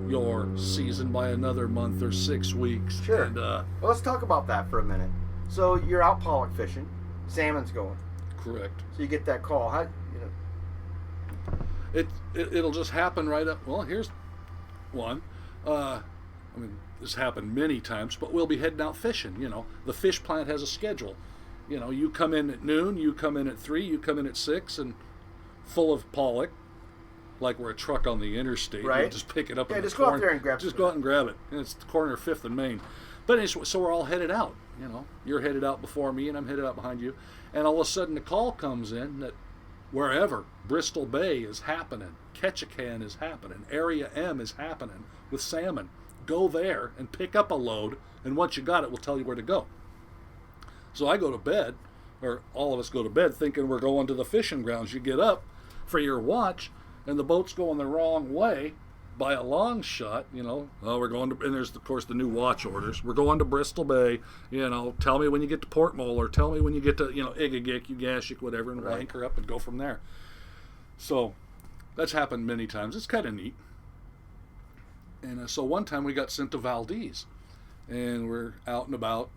[SPEAKER 3] your season by another month or 6 weeks.
[SPEAKER 2] Sure.
[SPEAKER 3] And,
[SPEAKER 2] well, let's talk about that for a minute. So you're out pollock fishing, salmon's going.
[SPEAKER 3] Correct.
[SPEAKER 2] So you get that call. How, you know?
[SPEAKER 3] It'll just happen right up. Well, here's one. This happened many times, but we'll be heading out fishing. The fish plant has a schedule. You come in at noon, you come in at 3, you come in at 6, and full of pollock, like we're a truck on the interstate.
[SPEAKER 2] Right.
[SPEAKER 3] You just pick it up.
[SPEAKER 2] Yeah,
[SPEAKER 3] in
[SPEAKER 2] just
[SPEAKER 3] the
[SPEAKER 2] go
[SPEAKER 3] corn.
[SPEAKER 2] out there and grab.
[SPEAKER 3] Just go out and grab it. And it's the corner of 5th and Main. But anyway, so we're all headed out. You're headed out before me, and I'm headed out behind you. And all of a sudden, the call comes in that wherever Bristol Bay is happening, Ketchikan is happening, Area M is happening with salmon. Go there and pick up a load, and once you got it, we'll tell you where to go. So I go to bed, or all of us go to bed, thinking we're going to the fishing grounds. You get up for your watch, and the boat's going the wrong way by a long shot. We're going to, and there's of course the new watch orders. We're going to Bristol Bay. Tell me when you get to Port Mole, or tell me when you get to Igagik, Ugashik, whatever, and we'll anchor up and go from there. So that's happened many times. It's kind of neat. And so one time we got sent to Valdez, and we're out and about.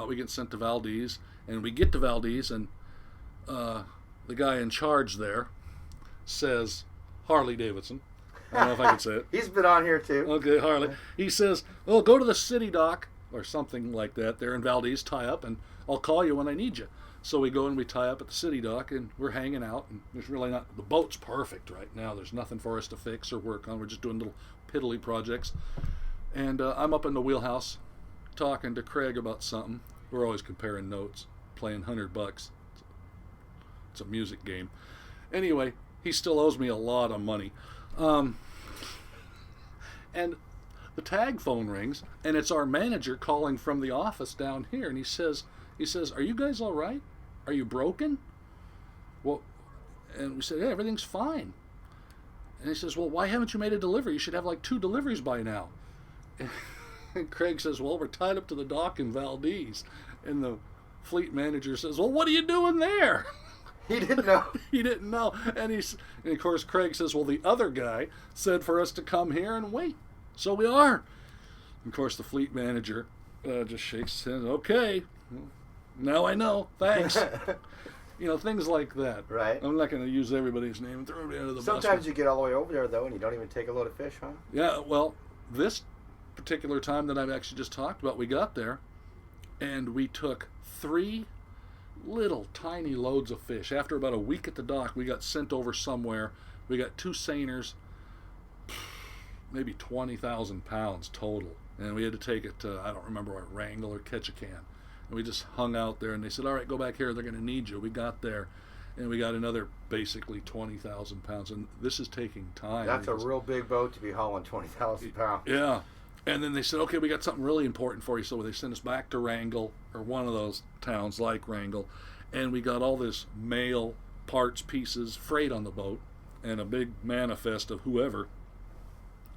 [SPEAKER 3] We get sent to Valdez, and we get to Valdez, and the guy in charge there says, Harley Davidson. I don't know if I can say it.
[SPEAKER 2] He's been on here too.
[SPEAKER 3] Okay, Harley. He says, well, go to the city dock, or something like that, there in Valdez, tie up, and I'll call you when I need you. So we go and we tie up at the city dock, and we're hanging out, and there's really not, the boat's perfect right now. There's nothing for us to fix or work on. We're just doing little piddly projects. And I'm up in the wheelhouse talking to Craig about something. We're always comparing notes, playing $100. It's a music game. Anyway, he still owes me a lot of money. And the tag phone rings, and it's our manager calling from the office down here, and he says, are you guys all right? Are you broken? Well, and we said, yeah, everything's fine. And he says, well, why haven't you made a delivery? You should have like 2 deliveries by now. And Craig says, well, we're tied up to the dock in Valdez. And the fleet manager says, well, what are you doing there?
[SPEAKER 2] He didn't know.
[SPEAKER 3] He didn't know. And of course, Craig says, well, the other guy said for us to come here and wait. So we are. And of course, the fleet manager just shakes his head. Okay, now I know. Thanks. Things like that.
[SPEAKER 2] Right.
[SPEAKER 3] I'm not going to use everybody's name and throw everybody under the bus.
[SPEAKER 2] Sometimes you get all the way over there, though, and you don't even take a load of fish, huh?
[SPEAKER 3] Yeah, well, this particular time that I've actually just talked about, we got there, and we took 3 little tiny loads of fish. After about a week at the dock, we got sent over somewhere. We got 2 seiners, maybe 20,000 pounds total. And we had to take it to, I don't remember what, Wrangell or Ketchikan. And we just hung out there, and they said, all right, go back here, they're going to need you. We got there, and we got another basically 20,000 pounds. And this is taking time.
[SPEAKER 2] That's a real big boat to be hauling 20,000 pounds.
[SPEAKER 3] Yeah. And then they said, okay, we got something really important for you. So they sent us back to Wrangell, or one of those towns like Wrangell. And we got all this mail, parts, pieces, freight on the boat, and a big manifest of whoever.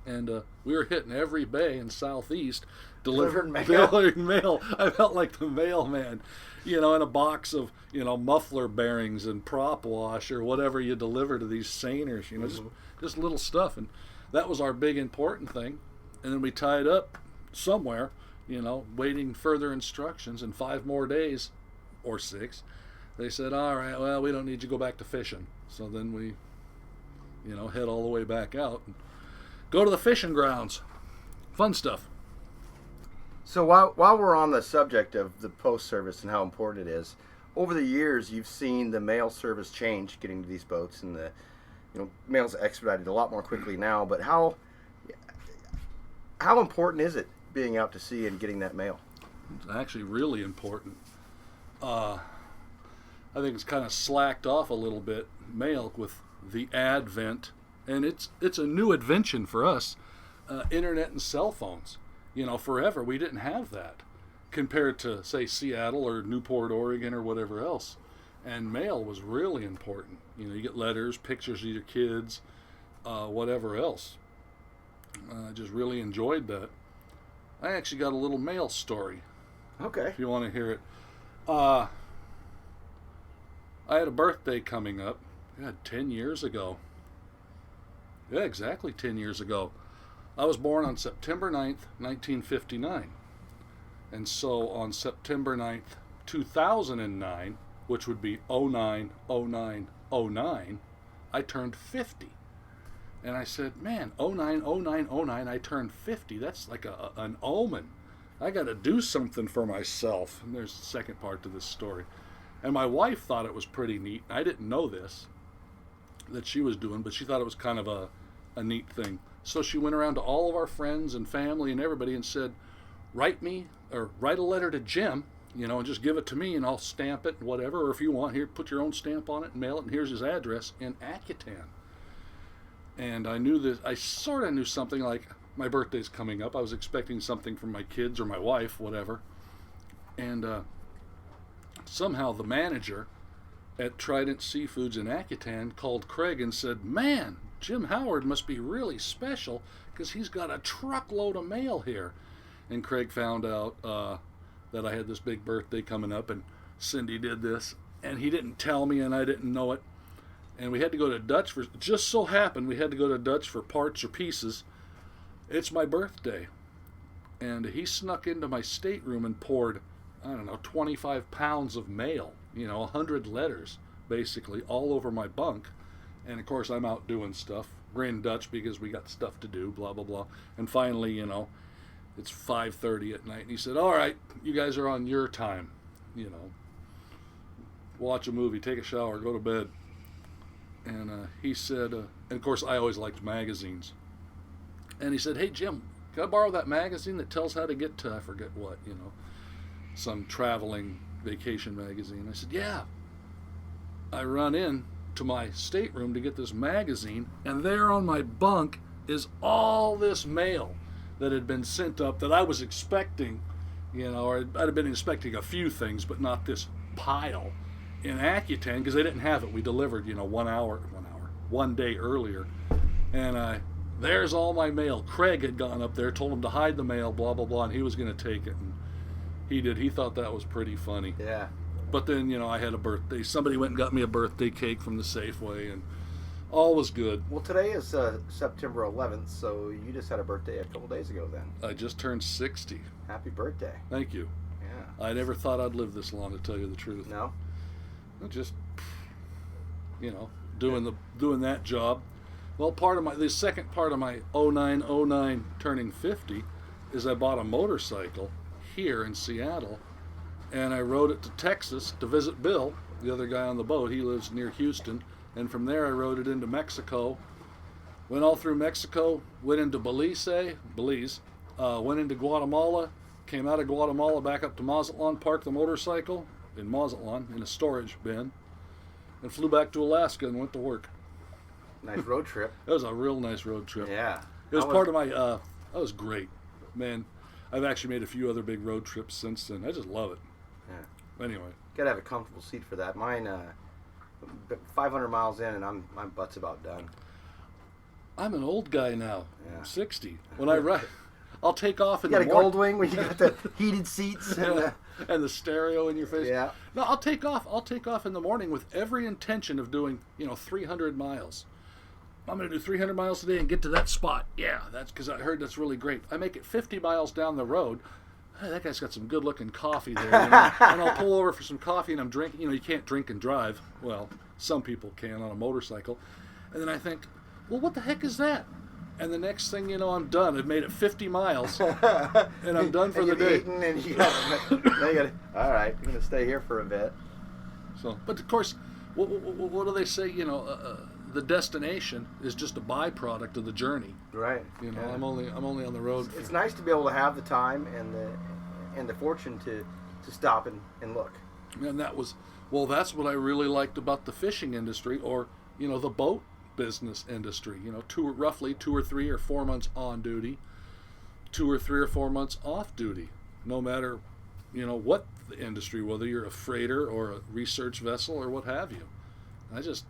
[SPEAKER 3] And we were hitting every bay in Southeast delivering mail. I felt like the mailman, in a box of, muffler bearings and prop wash or whatever you deliver to these seiners, just little stuff. And that was our big important thing. And then we tied up somewhere, waiting further instructions. And 5 more days, or 6, they said, all right, well, we don't need you to go back to fishing. So then we, head all the way back out and go to the fishing grounds. Fun stuff.
[SPEAKER 2] So while we're on the subject of the post service and how important it is, over the years you've seen the mail service change getting to these boats, and the mail's expedited a lot more quickly now. But how important is it being out to sea and getting that mail?
[SPEAKER 3] It's actually really important. I think it's kind of slacked off a little bit, mail, with the advent, and it's a new invention for us, internet and cell phones. Forever we didn't have that compared to, say, Seattle or Newport, Oregon, or whatever else. And mail was really important. You get letters, pictures of your kids, whatever else. I just really enjoyed that. I actually got a little mail story.
[SPEAKER 2] Okay.
[SPEAKER 3] If you want to hear it. I had a birthday coming up. 10 years ago. Yeah, exactly 10 years ago. I was born on September 9th, 1959. And so on September 9th, 2009, which would be 09, 09, 09, I turned 50. And I said, man, 09, 09, 09, I turned 50. That's like an omen. I got to do something for myself. And there's the second part to this story. And my wife thought it was pretty neat. I didn't know this, that she was doing, but she thought it was kind of a neat thing. So she went around to all of our friends and family and everybody and said, write a letter to Jim, and just give it to me and I'll stamp it, whatever. Or if you want, here, put your own stamp on it and mail it, and here's his address in Akutan. And I knew this, I sort of knew something, like my birthday's coming up. I was expecting something from my kids or my wife, whatever. And somehow the manager at Trident Seafoods in Akutan called Craig and said, man, Jim Howard must be really special because he's got a truckload of mail here. And Craig found out that I had this big birthday coming up, and Cindy did this, and he didn't tell me, and I didn't know it. And we had to go to Dutch for, just so happened we had to go to Dutch for parts or pieces. It's my birthday. And he snuck into my stateroom and poured, 25 pounds of mail, 100 letters, basically, all over my bunk. And of course I'm out doing stuff. We're in Dutch because we got stuff to do, blah, blah, blah. And finally, it's 5:30 at night. And he said, all right, you guys are on your time, watch a movie, take a shower, go to bed. And he said, and of course I always liked magazines. And he said, hey Jim, can I borrow that magazine that tells how to get to, I forget what, some traveling vacation magazine? I said, yeah. I run in to my stateroom to get this magazine, and there on my bunk is all this mail that had been sent up that I was expecting, or I'd have been expecting a few things, but not this pile in Akutan, because they didn't have it. We delivered, 1 day earlier. And there's all my mail. Craig had gone up there, told him to hide the mail, blah, blah, blah, and he was going to take it. And he did. He thought that was pretty funny.
[SPEAKER 2] Yeah.
[SPEAKER 3] But then, I had a birthday. Somebody went and got me a birthday cake from the Safeway, and all was good.
[SPEAKER 2] Well, today is September 11th, so you just had a birthday a couple days ago then.
[SPEAKER 3] I just turned 60.
[SPEAKER 2] Happy birthday.
[SPEAKER 3] Thank you.
[SPEAKER 2] Yeah.
[SPEAKER 3] I never thought I'd live this long, to tell you the truth.
[SPEAKER 2] No?
[SPEAKER 3] Just, doing that job. Well, the second part of my 09 turning 50 is I bought a motorcycle here in Seattle, and I rode it to Texas to visit Bill, the other guy on the boat. He lives near Houston. And from there I rode it into Mexico, went all through Mexico, went into Belize, went into Guatemala, came out of Guatemala back up to Mazatlan, parked the motorcycle in Mazatlan in a storage bin, and flew back to Alaska and went to work.
[SPEAKER 2] Nice road trip.
[SPEAKER 3] It was a real nice road trip.
[SPEAKER 2] Yeah.
[SPEAKER 3] It was part of my, that was great. Man, I've actually made a few other big road trips since then. I just love it.
[SPEAKER 2] Yeah.
[SPEAKER 3] Anyway.
[SPEAKER 2] Gotta have a comfortable seat for that. Mine, 500 miles in, and my butt's about done.
[SPEAKER 3] I'm an old guy now.
[SPEAKER 2] Yeah.
[SPEAKER 3] I'm 60. When I ride, I'll take off in
[SPEAKER 2] you
[SPEAKER 3] the
[SPEAKER 2] got a
[SPEAKER 3] morning.
[SPEAKER 2] gold wing when you got the heated seats
[SPEAKER 3] and the stereo in your face.
[SPEAKER 2] Yeah.
[SPEAKER 3] No, I'll take off in the morning with every intention of doing, 300 miles. I'm going to do 300 miles today and get to that spot. Yeah, that's because I heard that's really great. I make it 50 miles down the road. Hey, that guy's got some good-looking coffee there. And I'll pull over for some coffee, and I'm drinking. You can't drink and drive. Well, some people can on a motorcycle. And then I think, well, what the heck is that? And the next thing you know, I'm done. I've made it 50 miles, and I'm done for the day.
[SPEAKER 2] Eaten and all right, you're going to stay here for a bit.
[SPEAKER 3] So, but of course, what do they say? The destination is just a byproduct of the journey.
[SPEAKER 2] Right.
[SPEAKER 3] Yeah. I'm only on the road.
[SPEAKER 2] It's nice to be able to have the time and the fortune to stop and look.
[SPEAKER 3] And that's what I really liked about the fishing industry, or the boat business industry. Roughly 2 or 3 or 4 months on duty, 2 or 3 or 4 months off duty. No matter what the industry, whether you're a freighter or a research vessel or what have you. I just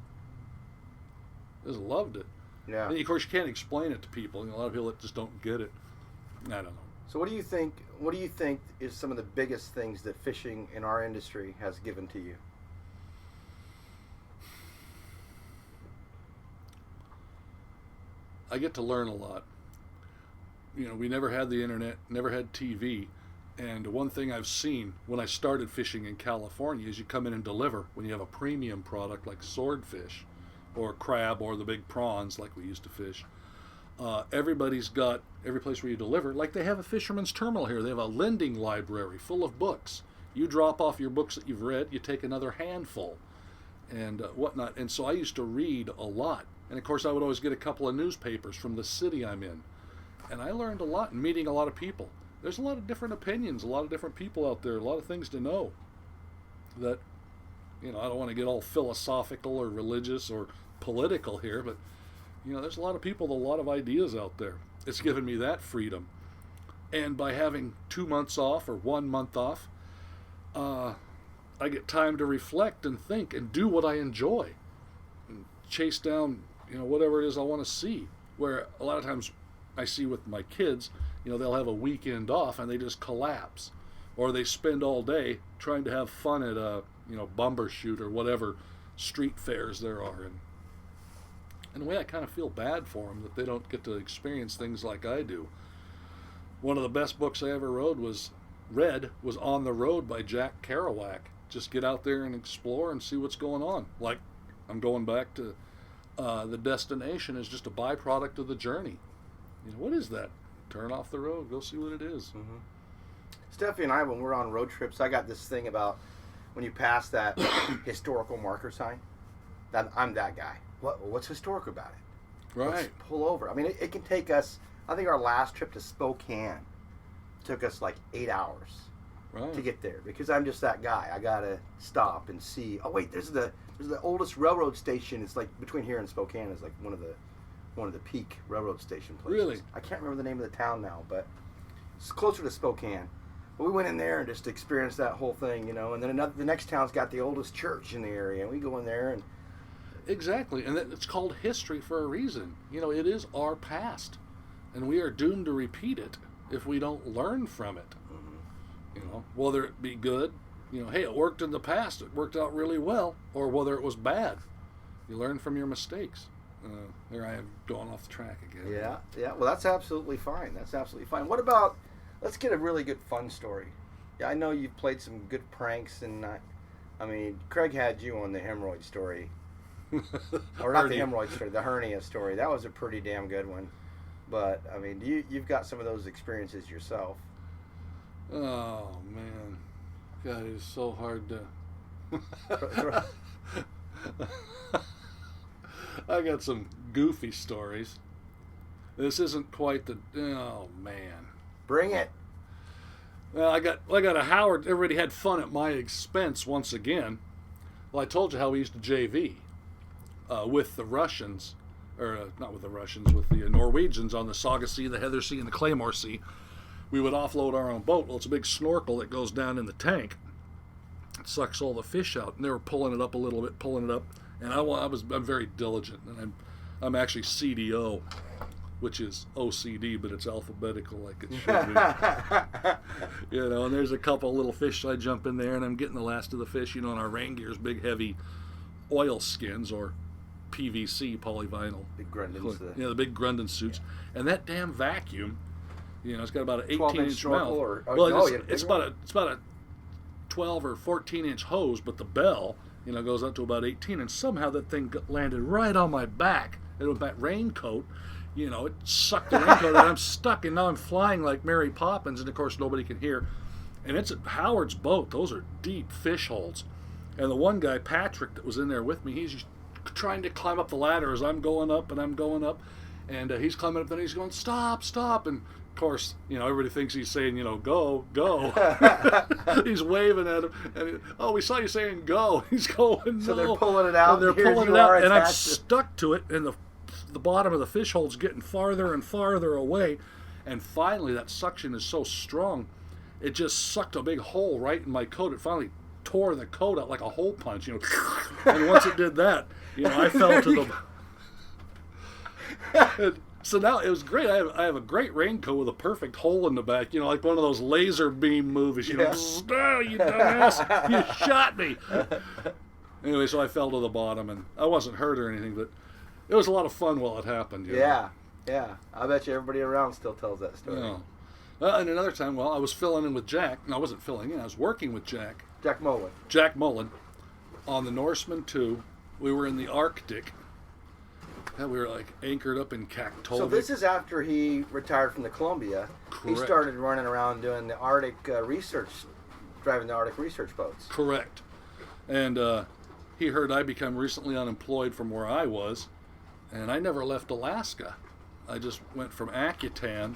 [SPEAKER 3] loved it.
[SPEAKER 2] Yeah.
[SPEAKER 3] And of course, you can't explain it to people. A lot of people that just don't get it. I don't know.
[SPEAKER 2] So what do you think is some of the biggest things that fishing in our industry has given to you?
[SPEAKER 3] I get to learn a lot. We never had the internet, never had TV. And one thing I've seen when I started fishing in California is you come in and deliver when you have a premium product like swordfish or crab or the big prawns like we used to fish. Everybody's got, every place where you deliver, like they have a fisherman's terminal here. They have a lending library full of books. You drop off your books that you've read, you take another handful and whatnot. And so I used to read a lot. And of course I would always get a couple of newspapers from the city I'm in. And I learned a lot in meeting a lot of people. There's a lot of different opinions, a lot of different people out there, a lot of things to know that, I don't want to get all philosophical or religious or political here, but, there's a lot of people with a lot of ideas out there. It's given me that freedom. And by having 2 months off or 1 month off, I get time to reflect and think and do what I enjoy and chase down, whatever it is I want to see. Where a lot of times I see with my kids, they'll have a weekend off and they just collapse, or they spend all day trying to have fun at a Bumbershoot or whatever street fairs there are. And in a way I kind of feel bad for them that they don't get to experience things like I do. One of the best books I ever read was On the Road by Jack Kerouac. Just get out there and explore and see what's going on. Like, I'm going back to the destination is just a byproduct of the journey. What is that? Turn off the road, go see what it is.
[SPEAKER 2] Mm-hmm. Stephanie and I, when we're on road trips, I got this thing about when you pass that historical marker sign, that I'm that guy. What's historic about it?
[SPEAKER 3] Right.
[SPEAKER 2] Let's pull over. I mean, it can take us, I think our last trip to Spokane took us like 8 hours to get there, because I'm just that guy. I gotta stop and see. Oh wait, there's the oldest railroad station. It's like between here and Spokane is like one of the peak railroad station places.
[SPEAKER 3] Really?
[SPEAKER 2] I can't remember the name of the town now, but it's closer to Spokane. But we went in there and just experienced that whole thing, and then the next town's got the oldest church in the area, and we go in there and
[SPEAKER 3] exactly, and it's called history for a reason. It is our past, and we are doomed to repeat it if we don't learn from it. Whether it be good, hey, it worked in the past, it worked out really well, or whether it was bad. You learn from your mistakes. There I am going off the track again.
[SPEAKER 2] Yeah. Well, that's absolutely fine. What about, let's get a really good fun story. Yeah, I know you've played some good pranks, and Craig had you on the hemorrhoid story. Or not the hemorrhoid story, the hernia story. That was a pretty damn good one. But, you've got some of those experiences yourself.
[SPEAKER 3] Oh, man. God, it is so hard to... I got some goofy stories. This isn't quite the... Oh, man.
[SPEAKER 2] Bring it.
[SPEAKER 3] Well, I got a Howard... Everybody had fun at my expense once again. Well, I told you how we used to JV with the Russians, or not with the Russians, with the Norwegians on the Saga Sea, the Heather Sea, and the Claymore Sea. We would offload our own boat. Well, it's a big snorkel that goes down in the tank. It sucks all the fish out, and they were pulling it up a little bit, and I'm very diligent, and I'm actually CDO, which is OCD, but it's alphabetical like it should be. And there's a couple little fish, so I jump in there, and I'm getting the last of the fish, and our rain gear's big, heavy oil skins, or PVC, polyvinyl.
[SPEAKER 2] Big Grundens.
[SPEAKER 3] The big Grunden suits. And that damn vacuum, it's got about an 18-inch mouth. It's about a 12 or 14-inch hose, but the bell, goes up to about 18, and somehow that thing landed right on my back. And with that raincoat, it sucked the raincoat out. I'm stuck, and now I'm flying like Mary Poppins, and of course nobody can hear. And it's at Howard's boat. Those are deep fish holes. And the one guy, Patrick, that was in there with me, he's trying to climb up the ladder as I'm going up, and he's climbing up, and he's going, stop, and of course, everybody thinks he's saying, go. He's waving at him, and we saw you saying go. He's going, no.
[SPEAKER 2] So they're pulling it out.
[SPEAKER 3] And they're pulling it out, and I'm stuck to it, and the bottom of the fish hole's getting farther and farther away, and finally that suction is so strong, it just sucked a big hole right in my coat. It finally tore the coat out like a hole punch, and once it did that, I fell to the... So now it was great. I have a great raincoat with a perfect hole in the back, like one of those laser beam movies. Oh, you dumbass! You shot me. Anyway, so I fell to the bottom, and I wasn't hurt or anything, but it was a lot of fun while it happened.
[SPEAKER 2] Yeah. I bet you everybody around still tells that story.
[SPEAKER 3] Yeah. And another time, I was filling in with Jack. No, I wasn't filling in. I was working with Jack.
[SPEAKER 2] Jack Mullen.
[SPEAKER 3] On the Norseman 2. We were in the Arctic. Yeah, we were like anchored up in Kaktovik.
[SPEAKER 2] So this is after he retired from the Columbia.
[SPEAKER 3] Correct.
[SPEAKER 2] He started running around doing the Arctic research, driving the Arctic research boats.
[SPEAKER 3] Correct. And he heard I become recently unemployed from where I was, and I never left Alaska. I just went from Akutan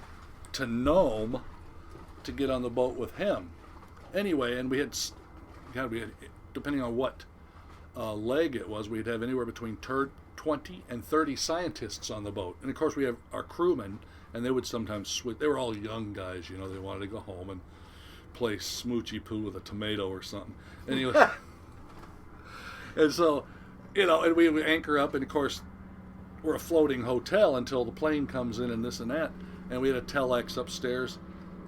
[SPEAKER 3] to Nome to get on the boat with him. Anyway, and we had depending on what leg it was, we'd have anywhere between 20 and 30 scientists on the boat. And of course we have our crewmen, and they would sometimes switch. They were all young guys, you know, they wanted to go home and play smoochy poo with a tomato or something. Anyway, and so, you know, and we would anchor up, and of course we're a floating hotel until the plane comes in and this and that. And we had a telex upstairs,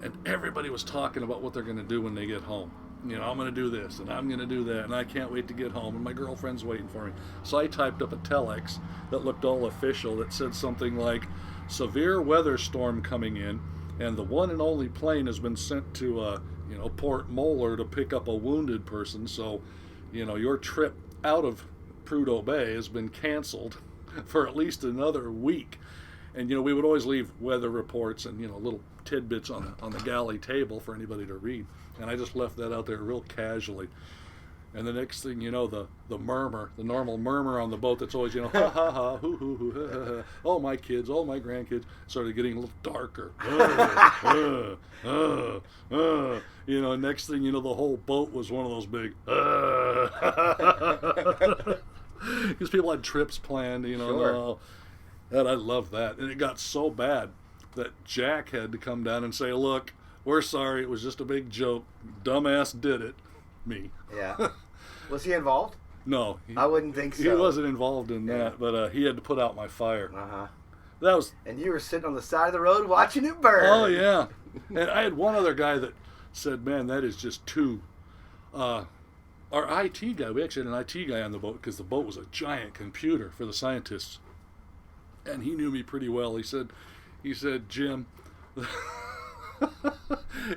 [SPEAKER 3] and everybody was talking about what they're going to do when they get home. You know, I'm going to do this, and I'm going to do that, and I can't wait to get home, and my girlfriend's waiting for me. So I typed up a telex that looked all official that said something like, severe weather storm coming in, and the one and only plane has been sent to, Port Moller to pick up a wounded person, so, you know, your trip out of Prudhoe Bay has been canceled for at least another week. And, you know, we would always leave weather reports and, you know, little tidbits on the galley table for anybody to read. And I just left that out there real casually. And the next thing you know, the murmur, the normal murmur on the boat that's always, you know, ha ha ha, hoo hoo hoo, ha ha ha, oh my kids, oh my grandkids, started getting a little darker. You know, next thing you know, the whole boat was one of those big, because people had trips planned, you know.
[SPEAKER 2] Sure.
[SPEAKER 3] And I loved that. And it got so bad that Jack had to come down and say, look, we're sorry, it was just a big joke. Dumbass did it. Me.
[SPEAKER 2] Yeah. Was he involved?
[SPEAKER 3] No.
[SPEAKER 2] I wouldn't think so.
[SPEAKER 3] He wasn't involved in that, but he had to put out my fire.
[SPEAKER 2] Uh-huh.
[SPEAKER 3] That was...
[SPEAKER 2] And you were sitting on the side of the road watching it burn.
[SPEAKER 3] Oh, yeah. And I had one other guy that said, man, that is just too... our IT guy, we actually had an IT guy on the boat because the boat was a giant computer for the scientists. And he knew me pretty well. He said, Jim,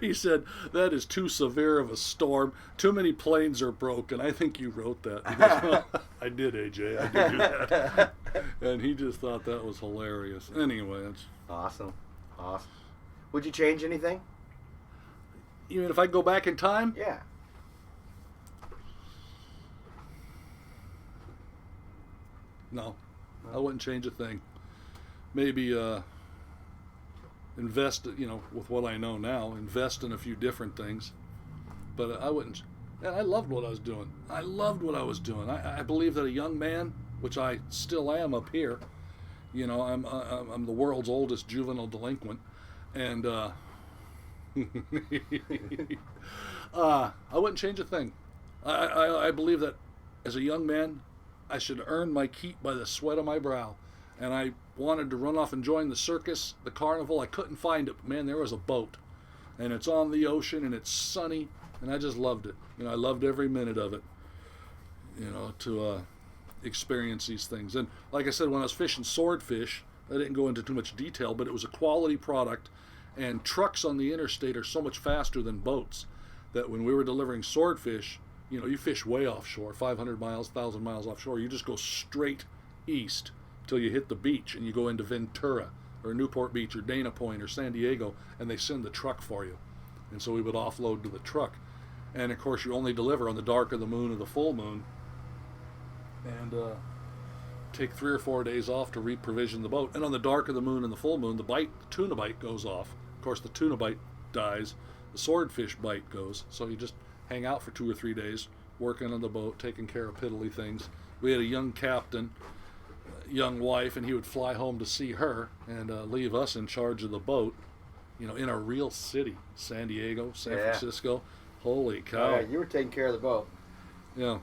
[SPEAKER 3] he said, that is too severe of a storm. Too many planes are broken. I think you wrote that. He goes, well, I did, AJ. I did do that. And he just thought that was hilarious. Anyway, it's
[SPEAKER 2] awesome. Would you change anything?
[SPEAKER 3] You mean if I go back in time?
[SPEAKER 2] Yeah.
[SPEAKER 3] No, I wouldn't change a thing. Maybe invest, you know, with what I know now, invest in a few different things. But I wouldn't. And I loved what I was doing. I believe that a young man, which I still am up here, you know, I'm the world's oldest juvenile delinquent, and I wouldn't change a thing. I believe that as a young man, I should earn my keep by the sweat of my brow. And I wanted to run off and join the circus, the carnival. I couldn't find it, but man, there was a boat. And it's on the ocean, and it's sunny, and I just loved it. You know, I loved every minute of it, you know, to experience these things. And like I said, when I was fishing swordfish, I didn't go into too much detail, but it was a quality product. And trucks on the interstate are so much faster than boats that when we were delivering swordfish, you know, you fish way offshore, 500 miles, 1,000 miles offshore. You just go straight east till you hit the beach, and you go into Ventura or Newport Beach or Dana Point or San Diego, and they send the truck for you. And so we would offload to the truck. And of course, you only deliver on the dark of the moon or the full moon, and take 3 or 4 days off to reprovision the boat. And on the dark of the moon and the full moon, the tuna bite goes off. Of course, the tuna bite dies, the swordfish bite goes. So you just hang out for 2 or 3 days, working on the boat, taking care of piddly things. We had a young captain, young wife, and he would fly home to see her and leave us in charge of the boat, you know, in a real city, San Diego, San Francisco. Holy cow.
[SPEAKER 2] Yeah, you were taking care of the boat.
[SPEAKER 3] Yeah.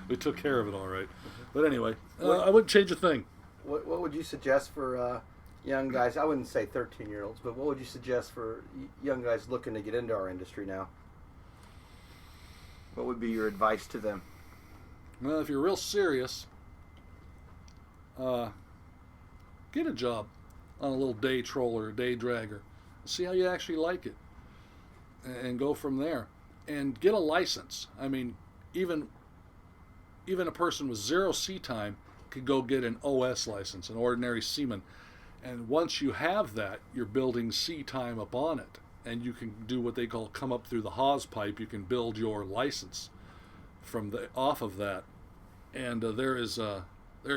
[SPEAKER 3] We took care of it all right. But anyway, I wouldn't change a thing.
[SPEAKER 2] What would you suggest for young guys? I wouldn't say 13-year-olds, but what would you suggest for young guys looking to get into our industry now? What would be your advice to them?
[SPEAKER 3] Well, if you're real serious, get a job on a little day troller, a day dragger. See how you actually like it, and go from there. And get a license. I mean, even a person with 0 sea time could go get an OS license, an ordinary seaman. And once you have that, you're building sea time upon it. And you can do what they call come up through the hawse pipe. You can build your license off of that. And there's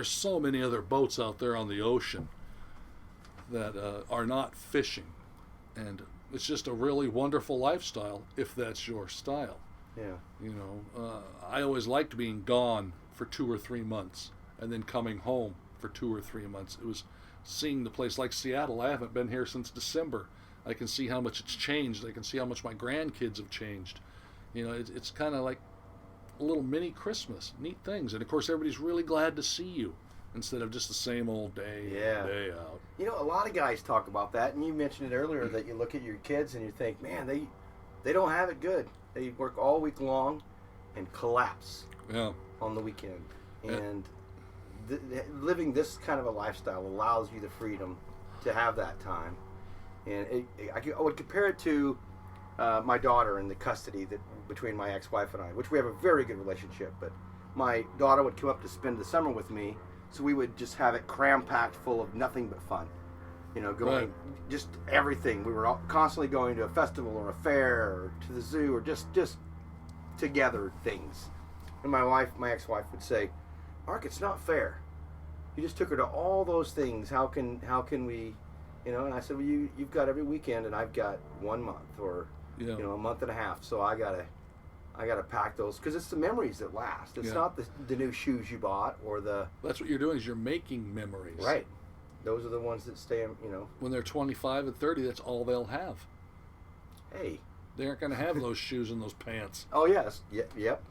[SPEAKER 3] so many other boats out there on the ocean that are not fishing. And it's just a really wonderful lifestyle if that's your style.
[SPEAKER 2] Yeah.
[SPEAKER 3] You know, I always liked being gone for 2 or 3 months and then coming home for 2 or 3 months. It was seeing the place like Seattle. I haven't been here since December. I can see how much it's changed. I can see how much my grandkids have changed. You know, it's kind of like a little mini Christmas. Neat things. And of course, everybody's really glad to see you instead of just the same old day in, day out.
[SPEAKER 2] You know, a lot of guys talk about that, and you mentioned it earlier that you look at your kids and you think, man, they don't have it good. They work all week long and collapse on the weekend. And living this kind of a lifestyle allows you the freedom to have that time. And I would compare it to my daughter and the custody between my ex-wife and I, which we have a very good relationship. But my daughter would come up to spend the summer with me, so we would just have it cram-packed full of nothing but fun. You know, going just everything. We were constantly going to a festival or a fair or to the zoo or just together things. And my ex-wife would say, "Mark, it's not fair. You just took her to all those things. How can we, you know?" And I said, "Well, you've got every weekend, and I've got 1 month or you know, a month and a half. So I gotta pack those because it's the memories that last. It's not the new shoes you bought or the."
[SPEAKER 3] That's what you're doing, is you're making memories.
[SPEAKER 2] Right. Those are the ones that stay, you know.
[SPEAKER 3] When they're 25 and 30, that's all they'll have.
[SPEAKER 2] Hey.
[SPEAKER 3] They aren't going to have those shoes and those pants.
[SPEAKER 2] Oh, yes. Yep.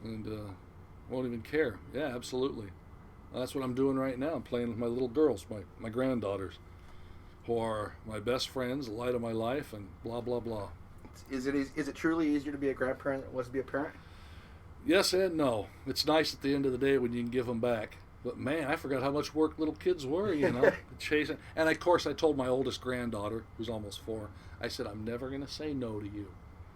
[SPEAKER 3] And won't even care. Yeah, absolutely. That's what I'm doing right now. I'm playing with my little girls, my granddaughters, who are my best friends, the light of my life, and blah, blah, blah.
[SPEAKER 2] Is it truly easier to be a grandparent than it was to be a parent?
[SPEAKER 3] Yes and no. It's nice at the end of the day when you can give them back. But man, I forgot how much work little kids were, you know, chasing. And of course, I told my oldest granddaughter, who's almost 4, I said, "I'm never going to say no to you."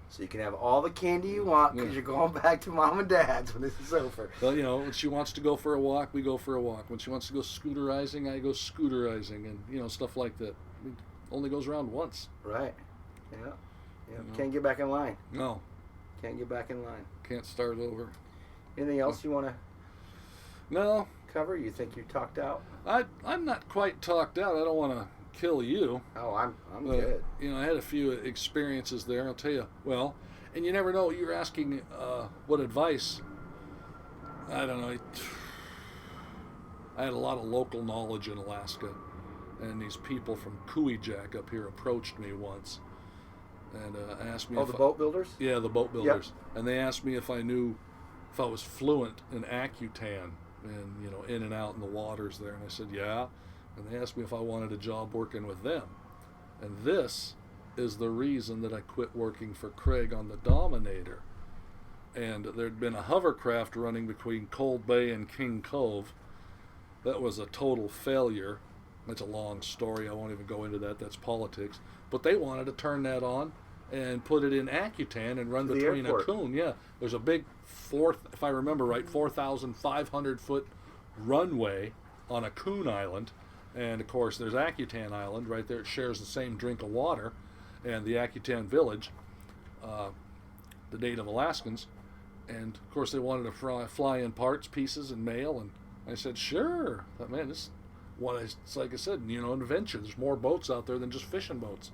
[SPEAKER 2] So you can have all the candy you want because you're going back to mom and dad's when this is over.
[SPEAKER 3] Well, you know, when she wants to go for a walk, we go for a walk. When she wants to go scooterizing, I go scooterizing, and you know, stuff like that. It only goes around once.
[SPEAKER 2] Right. Yeah.
[SPEAKER 3] You know?
[SPEAKER 2] Can't get back in line.
[SPEAKER 3] No.
[SPEAKER 2] Can't get back in line.
[SPEAKER 3] Can't start over.
[SPEAKER 2] Anything else you want to?
[SPEAKER 3] No.
[SPEAKER 2] Cover? You think you're talked out?
[SPEAKER 3] I'm not quite talked out. I don't want to kill you.
[SPEAKER 2] Oh, I'm good.
[SPEAKER 3] You know, I had a few experiences there. I'll tell you. Well, and you never know. You're asking what advice. I don't know. I had a lot of local knowledge in Alaska, and these people from Kuujjuaq up here approached me once and asked me.
[SPEAKER 2] Oh, the boat builders?
[SPEAKER 3] Yeah, the boat builders. Yep. And they asked me if I was fluent in Accutan. And, you know, in and out in the waters there. And I said, yeah. And they asked me if I wanted a job working with them. And this is the reason that I quit working for Craig on the Dominator. And there'd been a hovercraft running between Cold Bay and King Cove. That was a total failure. That's a long story. I won't even go into that. That's politics. But they wanted to turn that on and put it in Accutan and run between a coon. Yeah, there's a big if I remember right, 4,500 foot runway on a coon island, and of course there's Accutan Island right there. It shares the same drink of water, and the Accutan village, the native Alaskans, and of course they wanted to fly in parts, pieces, and mail, and I said sure. But man, it's like I said, you know, an adventure. There's more boats out there than just fishing boats.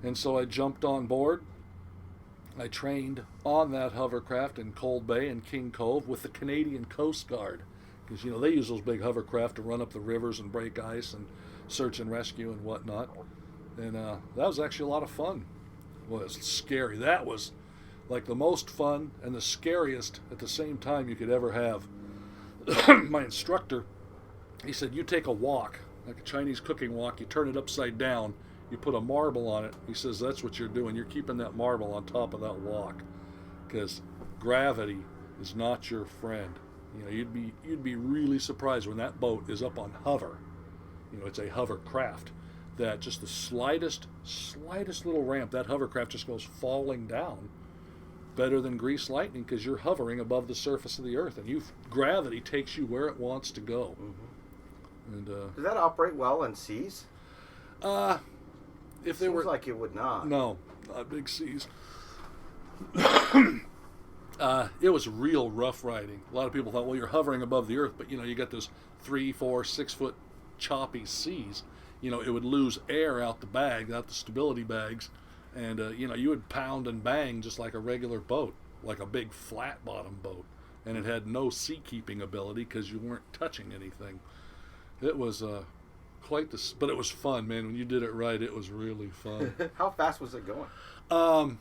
[SPEAKER 3] And so I jumped on board. I trained on that hovercraft in Cold Bay and King Cove with the Canadian Coast Guard. Because, you know, they use those big hovercraft to run up the rivers and break ice and search and rescue and whatnot. And that was actually a lot of fun. Well, it was scary. That was like the most fun and the scariest at the same time you could ever have. My instructor, he said, you take a wok, like a Chinese cooking wok, you turn it upside down, you put a marble on it. He says that's what you're doing. You're keeping that marble on top of that wok, because gravity is not your friend. You know, you'd be really surprised when that boat is up on hover. You know, it's a hovercraft. That just the slightest little ramp, that hovercraft just goes falling down better than grease lightning because you're hovering above the surface of the earth, and gravity takes you where it wants to go.
[SPEAKER 2] Mm-hmm.
[SPEAKER 3] And
[SPEAKER 2] does that operate well in seas?
[SPEAKER 3] If they were
[SPEAKER 2] like it would not.
[SPEAKER 3] No, not big seas. It was real rough riding. A lot of people thought, well, you're hovering above the earth, but you got those 3, 4, 6 foot choppy seas. It would lose air out the stability bags, and you would pound and bang just like a regular boat, like a big flat bottom boat, and it had no sea keeping ability because you weren't touching anything. It was but it was fun, man. When you did it right, it was really fun.
[SPEAKER 2] How fast was it going?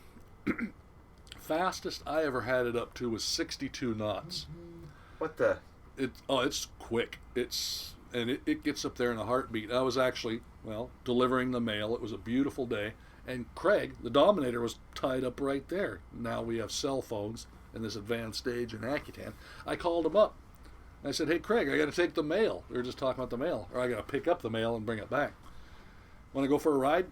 [SPEAKER 3] Fastest I ever had it up to was 62 knots.
[SPEAKER 2] What the?
[SPEAKER 3] It's quick. It gets up there in a heartbeat. I was actually, delivering the mail. It was a beautiful day. And Craig, the Dominator, was tied up right there. Now we have cell phones in this advanced age in Akutan. I called him up. I said, hey, Craig, I got to take the mail. We were just talking about the mail. Or I got to pick up the mail and bring it back. Want to go for a ride?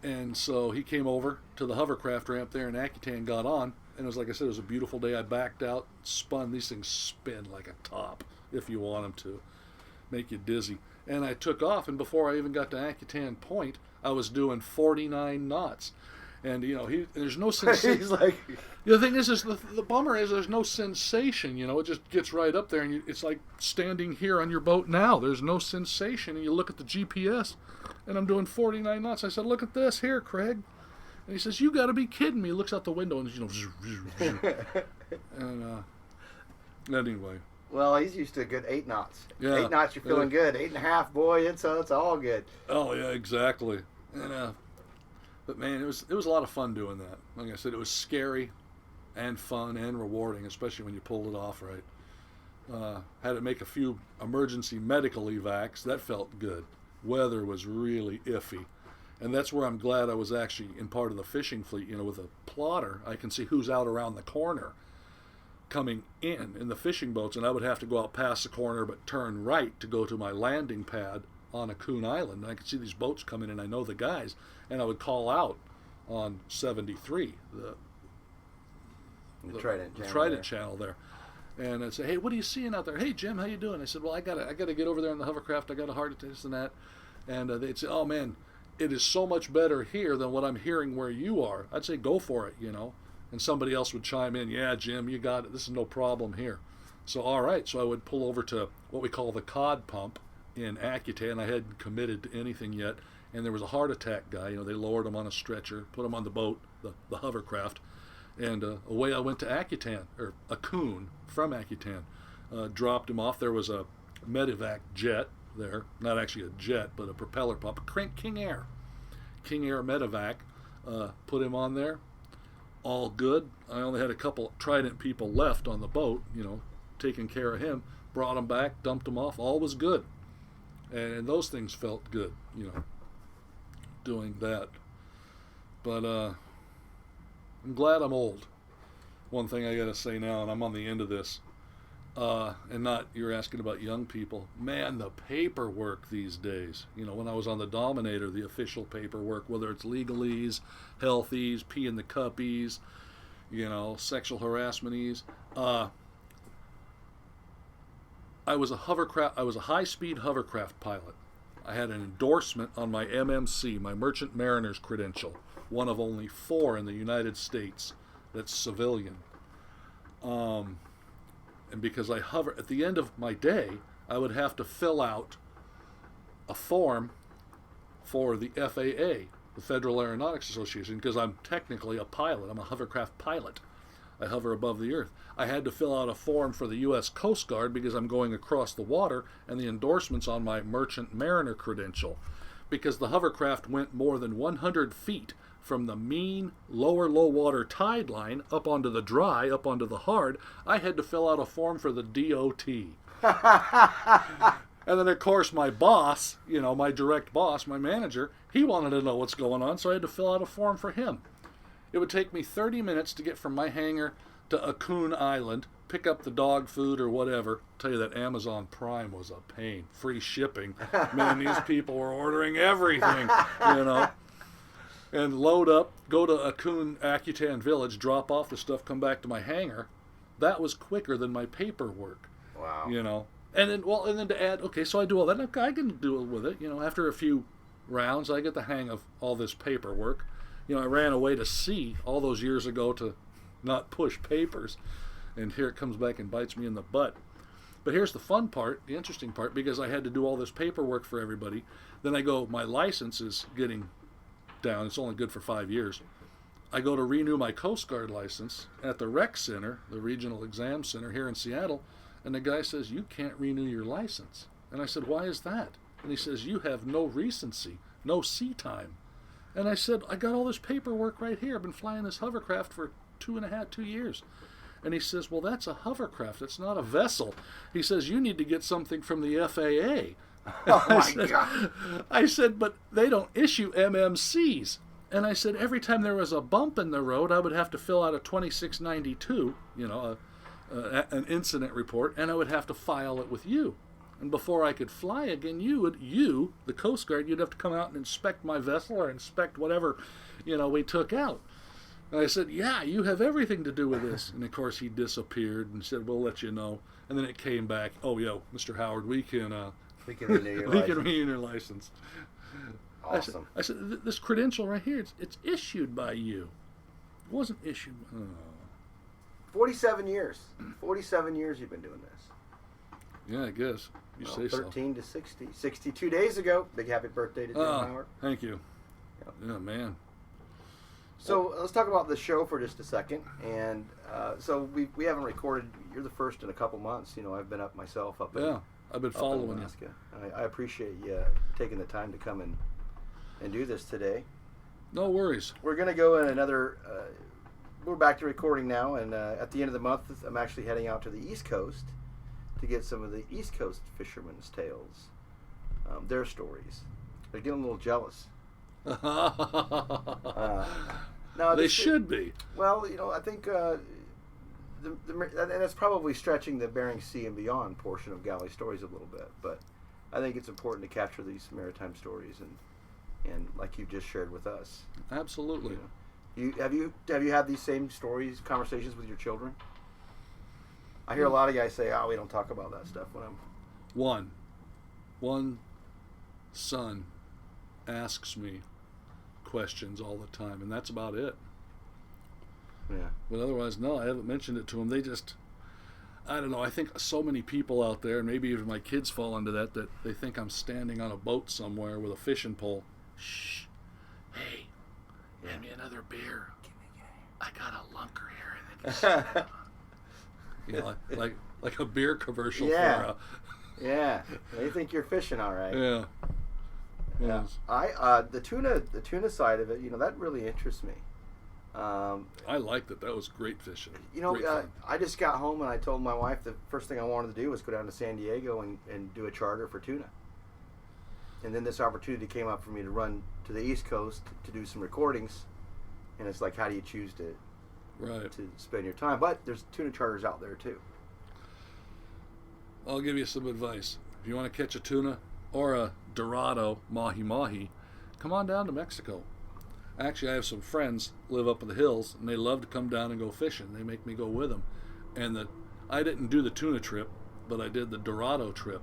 [SPEAKER 3] And so he came over to the hovercraft ramp there in Akutan, got on. And it was, like I said, it was a beautiful day. I backed out, spun. These things spin like a top if you want them to. Make you dizzy. And I took off, and before I even got to Akutan Point, I was doing 49 knots. And, there's no sensation.
[SPEAKER 2] He's like...
[SPEAKER 3] The thing is the bummer is there's no sensation, it just gets right up there, and it's like standing here on your boat now. There's no sensation, and you look at the GPS, and I'm doing 49 knots. I said, look at this here, Craig. And he says, you got to be kidding me. He looks out the window, and, and anyway.
[SPEAKER 2] Well, he's used to a good 8 knots.
[SPEAKER 3] Yeah.
[SPEAKER 2] 8 knots, you're feeling good. 8.5, boy, it's all good.
[SPEAKER 3] Oh, yeah, exactly. And, but, man, it was a lot of fun doing that. Like I said, it was scary and fun and rewarding, especially when you pulled it off right. Had to make a few emergency medical evacs. That felt good. Weather was really iffy. And that's where I'm glad I was actually in part of the fishing fleet. With a plotter, I can see who's out around the corner coming in the fishing boats, and I would have to go out past the corner but turn right to go to my landing pad on Coon Island. And I could see these boats coming in. I know the guys, and I would call out on 73, the Trident channel there. And I'd say, hey, what are you seeing out there? Hey, Jim, how you doing? I said, well, I gotta get over there in the hovercraft. I got a heart attack, this and that. And they'd say, oh, man, it is so much better here than what I'm hearing where you are. I'd say, go for it, And somebody else would chime in, yeah, Jim, you got it. This is no problem here. So, all right. So I would pull over to what we call the cod pump in Akutan. I hadn't committed to anything yet. And there was a heart attack guy. They lowered him on a stretcher, put him on the boat, the hovercraft. And away I went to Akutan, or a coon from Akutan. Dropped him off. There was a medevac jet there. Not actually a jet, but a propeller pump. King Air medevac. Put him on there. All good. I only had a couple Trident people left on the boat, taking care of him. Brought him back, dumped him off. All was good. And those things felt good, doing that. But I'm glad I'm old. One thing I gotta say now, and I'm on the end of this, and not, you're asking about young people. Man, the paperwork these days. When I was on the Dominator, the official paperwork, whether it's legalese, healthies, pee in the cuppies, sexual harassmenties. I was a high-speed hovercraft pilot. I had an endorsement on my MMC, my Merchant Mariner's credential, one of only 4 in the United States that's civilian. And because I hover, at the end of my day, I would have to fill out a form for the FAA, the Federal Aeronautics Association, because I'm technically a pilot. I'm a hovercraft pilot. I hover above the earth. I had to fill out a form for the U.S. Coast Guard because I'm going across the water, and the endorsement's on my Merchant Mariner credential. Because the hovercraft went more than 100 feet from the mean lower low water tide line up onto the dry, up onto the hard, I had to fill out a form for the DOT. And then, of course, my boss, my direct boss, my manager, he wanted to know what's going on, so I had to fill out a form for him. It would take me 30 minutes to get from my hangar to Coon Island, pick up the dog food or whatever. Tell you that Amazon Prime was a pain. Free shipping. Man, these people were ordering everything, and load up, go to Akutan Village, drop off the stuff, come back to my hangar. That was quicker than my paperwork.
[SPEAKER 2] Wow.
[SPEAKER 3] You know. And then to add, okay, so I do all that. Okay, I can do it with it. You know, after a few rounds, I get the hang of all this paperwork. You know, I ran away to sea all those years ago to not push papers, and here it comes back and bites me in the butt. But here's the fun part, the interesting part, because I had to do all this paperwork for everybody. Then I go, my license is getting down. It's only good for 5 years. I go to renew my Coast Guard license at the rec center, the regional exam center here in Seattle, and the guy says, you can't renew your license. And I said, why is that? And he says, you have no recency, no sea time. And I said, I got all this paperwork right here. I've been flying this hovercraft for 2 years. And he says, well, that's a hovercraft. It's not a vessel. He says, you need to get something from the FAA.
[SPEAKER 2] Oh, my God.
[SPEAKER 3] I said, but they don't issue MMCs. And I said, every time there was a bump in the road, I would have to fill out a 2692, you know, an incident report, and I would have to file it with you. And before I could fly again, you, the Coast Guard, you'd have to come out and inspect my vessel or inspect whatever, you know, we took out. And I said, yeah, you have everything to do with this. And of course he disappeared and said, we'll let you know. And then it came back, oh, yo, Mr. Howard, we can renew your license.
[SPEAKER 2] Awesome.
[SPEAKER 3] I said, this credential right here, it's issued by you. It wasn't issued.
[SPEAKER 2] 47 years. 47 years you've been doing this.
[SPEAKER 3] Yeah, I guess. You say
[SPEAKER 2] 13 to 60. 62 days ago. Big happy birthday to Jim Howard.
[SPEAKER 3] Thank you.
[SPEAKER 2] Yep.
[SPEAKER 3] Yeah, man.
[SPEAKER 2] So let's talk about the show for just a second. And so we haven't recorded. You're the first in a couple months. You know, I've been up myself up in
[SPEAKER 3] I've been following
[SPEAKER 2] Alaska. I appreciate you taking the time to come and do this today.
[SPEAKER 3] No worries.
[SPEAKER 2] We're going to go in another... we're back to recording now, and at the end of the month, I'm actually heading out to the East Coast to get some of the East Coast fishermen's tales, their stories. They're getting a little jealous. No,
[SPEAKER 3] they should be.
[SPEAKER 2] Well, you know, I think, and it's probably stretching the Bering Sea and beyond portion of Galley Stories a little bit, but I think it's important to capture these maritime stories and like you've just shared with us.
[SPEAKER 3] Absolutely.
[SPEAKER 2] You know. Have you had these same stories, conversations with your children? I hear a lot of guys say, "Oh, we don't talk about that stuff." When I'm
[SPEAKER 3] one son asks me questions all the time, and that's about it.
[SPEAKER 2] Yeah.
[SPEAKER 3] But otherwise, no, I haven't mentioned it to them. They just, I don't know. I think so many people out there, and maybe even my kids fall into that they think I'm standing on a boat somewhere with a fishing pole. Shh. Hey, hand me another beer. I got a lunker here. You know, like a beer commercial.
[SPEAKER 2] Yeah. Yeah. They think you're fishing all right.
[SPEAKER 3] Yeah.
[SPEAKER 2] Yeah. The tuna side of it, you know, that really interests me.
[SPEAKER 3] I liked it. That was great fishing.
[SPEAKER 2] You know, I just got home and I told my wife the first thing I wanted to do was go down to San Diego and do a charter for tuna. And then this opportunity came up for me to run to the East Coast to do some recordings. And it's like, how do you choose to spend your time? But there's tuna charters out there too.
[SPEAKER 3] I'll give you some advice. If you want to catch a tuna or a Dorado mahi-mahi, come on down to Mexico. Actually, I have some friends live up in the hills, and they love to come down and go fishing. They make me go with them. And I didn't do the tuna trip, but I did the Dorado trip.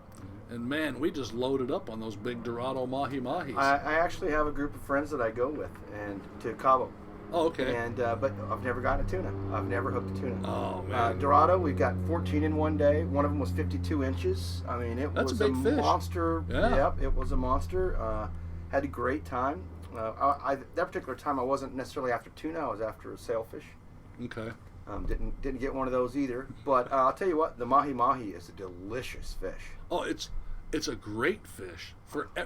[SPEAKER 3] And man, we just loaded up on those big Dorado mahi-mahis.
[SPEAKER 2] I actually have a group of friends that I go with and to Cabo.
[SPEAKER 3] Oh, okay.
[SPEAKER 2] And but I've never gotten a tuna. I've never hooked a tuna.
[SPEAKER 3] Oh man.
[SPEAKER 2] Dorado, we've got 14 in one day. One of them was 52 inches. I mean,
[SPEAKER 3] That's
[SPEAKER 2] was
[SPEAKER 3] a big fish.
[SPEAKER 2] Monster.
[SPEAKER 3] Yeah.
[SPEAKER 2] Yep, it was a monster. Had a great time. That particular time, I wasn't necessarily after tuna. I was after a sailfish.
[SPEAKER 3] Okay.
[SPEAKER 2] Didn't get one of those either. But I'll tell you what, the mahi-mahi is a delicious fish.
[SPEAKER 3] Oh, it's a great fish.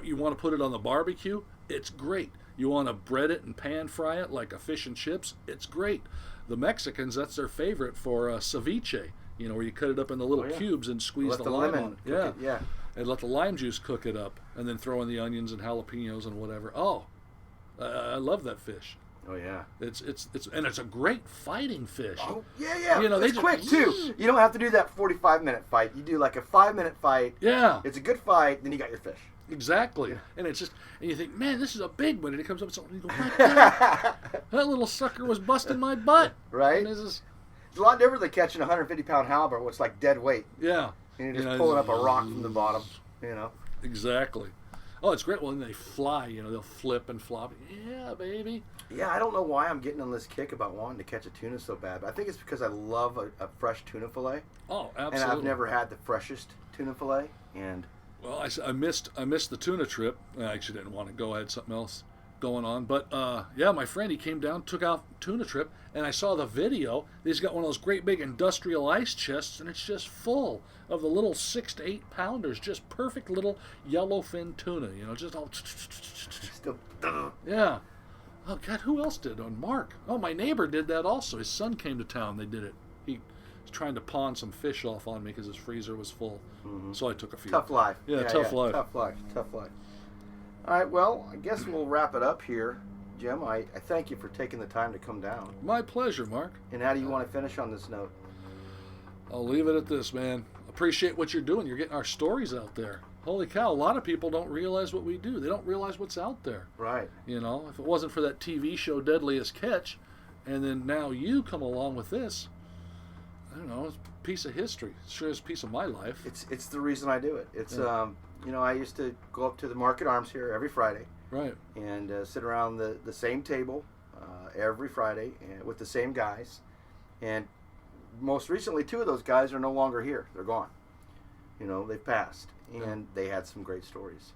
[SPEAKER 3] You want to put it on the barbecue? It's great. You want to bread it and pan fry it like a fish and chips? It's great. The Mexicans, that's their favorite for ceviche. You know, where you cut it up into little cubes and squeeze the lime on it.
[SPEAKER 2] Yeah.
[SPEAKER 3] And let the lime juice cook it up, and then throw in the onions and jalapenos and whatever. Oh, I love that fish.
[SPEAKER 2] Oh yeah.
[SPEAKER 3] It's a great fighting fish.
[SPEAKER 2] Oh yeah.
[SPEAKER 3] You know,
[SPEAKER 2] it's quick too. You don't have to do that 45-minute fight. You do like a 5-minute fight.
[SPEAKER 3] Yeah.
[SPEAKER 2] It's a good fight. Then you got your fish.
[SPEAKER 3] Exactly. And it's just, and you think, man, this is a big one. And it comes up with something, and you go, my God, that little sucker was busting my butt.
[SPEAKER 2] Right?
[SPEAKER 3] And this is,
[SPEAKER 2] It's a lot different than catching a 150-pound halibut, where it's like dead weight.
[SPEAKER 3] yeah.
[SPEAKER 2] And you're just pulling up a rock from the bottom, you know.
[SPEAKER 3] Exactly. Oh, it's great. Well, when they fly, they'll flip and flop. Yeah, baby.
[SPEAKER 2] Yeah, I don't know why I'm getting on this kick about wanting to catch a tuna so bad, but I think it's because I love a fresh tuna fillet.
[SPEAKER 3] Oh, absolutely.
[SPEAKER 2] And I've never had the freshest tuna fillet, and
[SPEAKER 3] Well, I missed the tuna trip. I actually didn't want to go. I had something else going on. But, yeah, my friend, he came down, took out tuna trip, and I saw the video. He's got one of those great big industrial ice chests, and it's just full of the little 6 to 8 pounders, just perfect little yellowfin tuna, just all...
[SPEAKER 2] still...
[SPEAKER 3] Yeah. Oh, God, who else did? Mark. Oh, my neighbor did that also. His son came to town. They did it. He was trying to pawn some fish off on me because his freezer was full. Mm-hmm. So I took a few.
[SPEAKER 2] Tough life.
[SPEAKER 3] Yeah, tough life.
[SPEAKER 2] Tough life. Tough life. All right, well, I guess we'll wrap it up here, Jim. I thank you for taking the time to come down.
[SPEAKER 3] My pleasure, Mark.
[SPEAKER 2] And how do you want to finish on this note?
[SPEAKER 3] I'll leave it at this, man. Appreciate what you're doing. You're getting our stories out there. Holy cow, a lot of people don't realize what we do. They don't realize what's out there.
[SPEAKER 2] Right.
[SPEAKER 3] If it wasn't for that TV show Deadliest Catch, and then now you come along with this, I don't know, it's a piece of history. It sure is a piece of my life.
[SPEAKER 2] It's the reason I do it. It's,
[SPEAKER 3] Yeah.
[SPEAKER 2] I used to go up to the Market Arms here every Friday.
[SPEAKER 3] Right.
[SPEAKER 2] And sit around the same table every Friday with the same guys. And most recently, 2 of those guys are no longer here. They're gone. They've passed. And they had some great stories.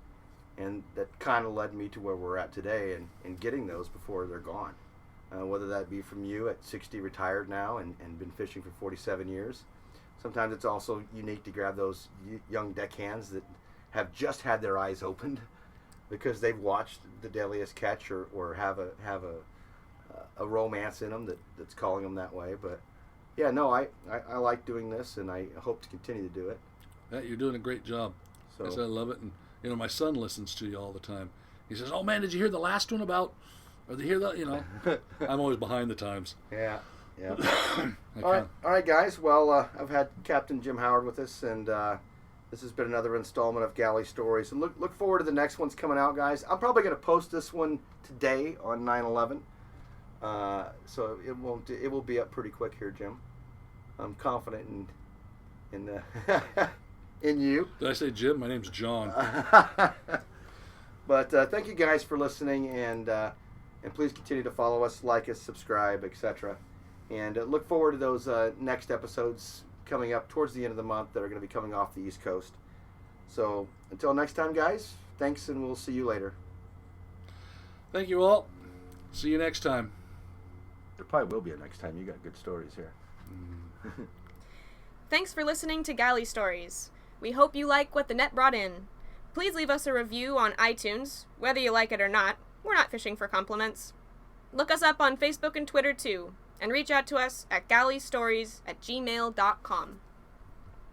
[SPEAKER 2] And that kind of led me to where we're at today and getting those before they're gone. Whether that be from you at 60, retired now, and been fishing for 47 years. Sometimes it's also unique to grab those young deckhands that have just had their eyes opened because they've watched the Deadliest Catch or have a romance in them that's calling them that way. But yeah, no, I like doing this, and I hope to continue to do it.
[SPEAKER 3] Yeah, you're doing a great job.
[SPEAKER 2] So
[SPEAKER 3] Yes, I love it. And my son listens to you all the time. He says, "Oh man, did you hear the last one about?" Or did you hear that? I'm always behind the times.
[SPEAKER 2] Yeah. All right, guys. Well, I've had Captain Jim Howard with us, and this has been another installment of Galley Stories. And look forward to the next ones coming out, guys. I'm probably going to post this one today on 9/11, so it will be up pretty quick here, Jim. I'm confident in in you.
[SPEAKER 3] Did I say Jim? My name's John.
[SPEAKER 2] But thank you guys for listening, and please continue to follow us, like us, subscribe, etc. And look forward to those next episodes coming up towards the end of the month that are going to be coming off the East Coast. So until next time, guys, thanks, and we'll see you later.
[SPEAKER 3] Thank you all. See you next time.
[SPEAKER 2] There probably will be a next time. You got good stories here.
[SPEAKER 1] Thanks for listening to Galley Stories. We hope you like what the net brought in. Please leave us a review on iTunes, whether you like it or not. We're not fishing for compliments. Look us up on Facebook and Twitter too, and reach out to us at galleystories@gmail.com.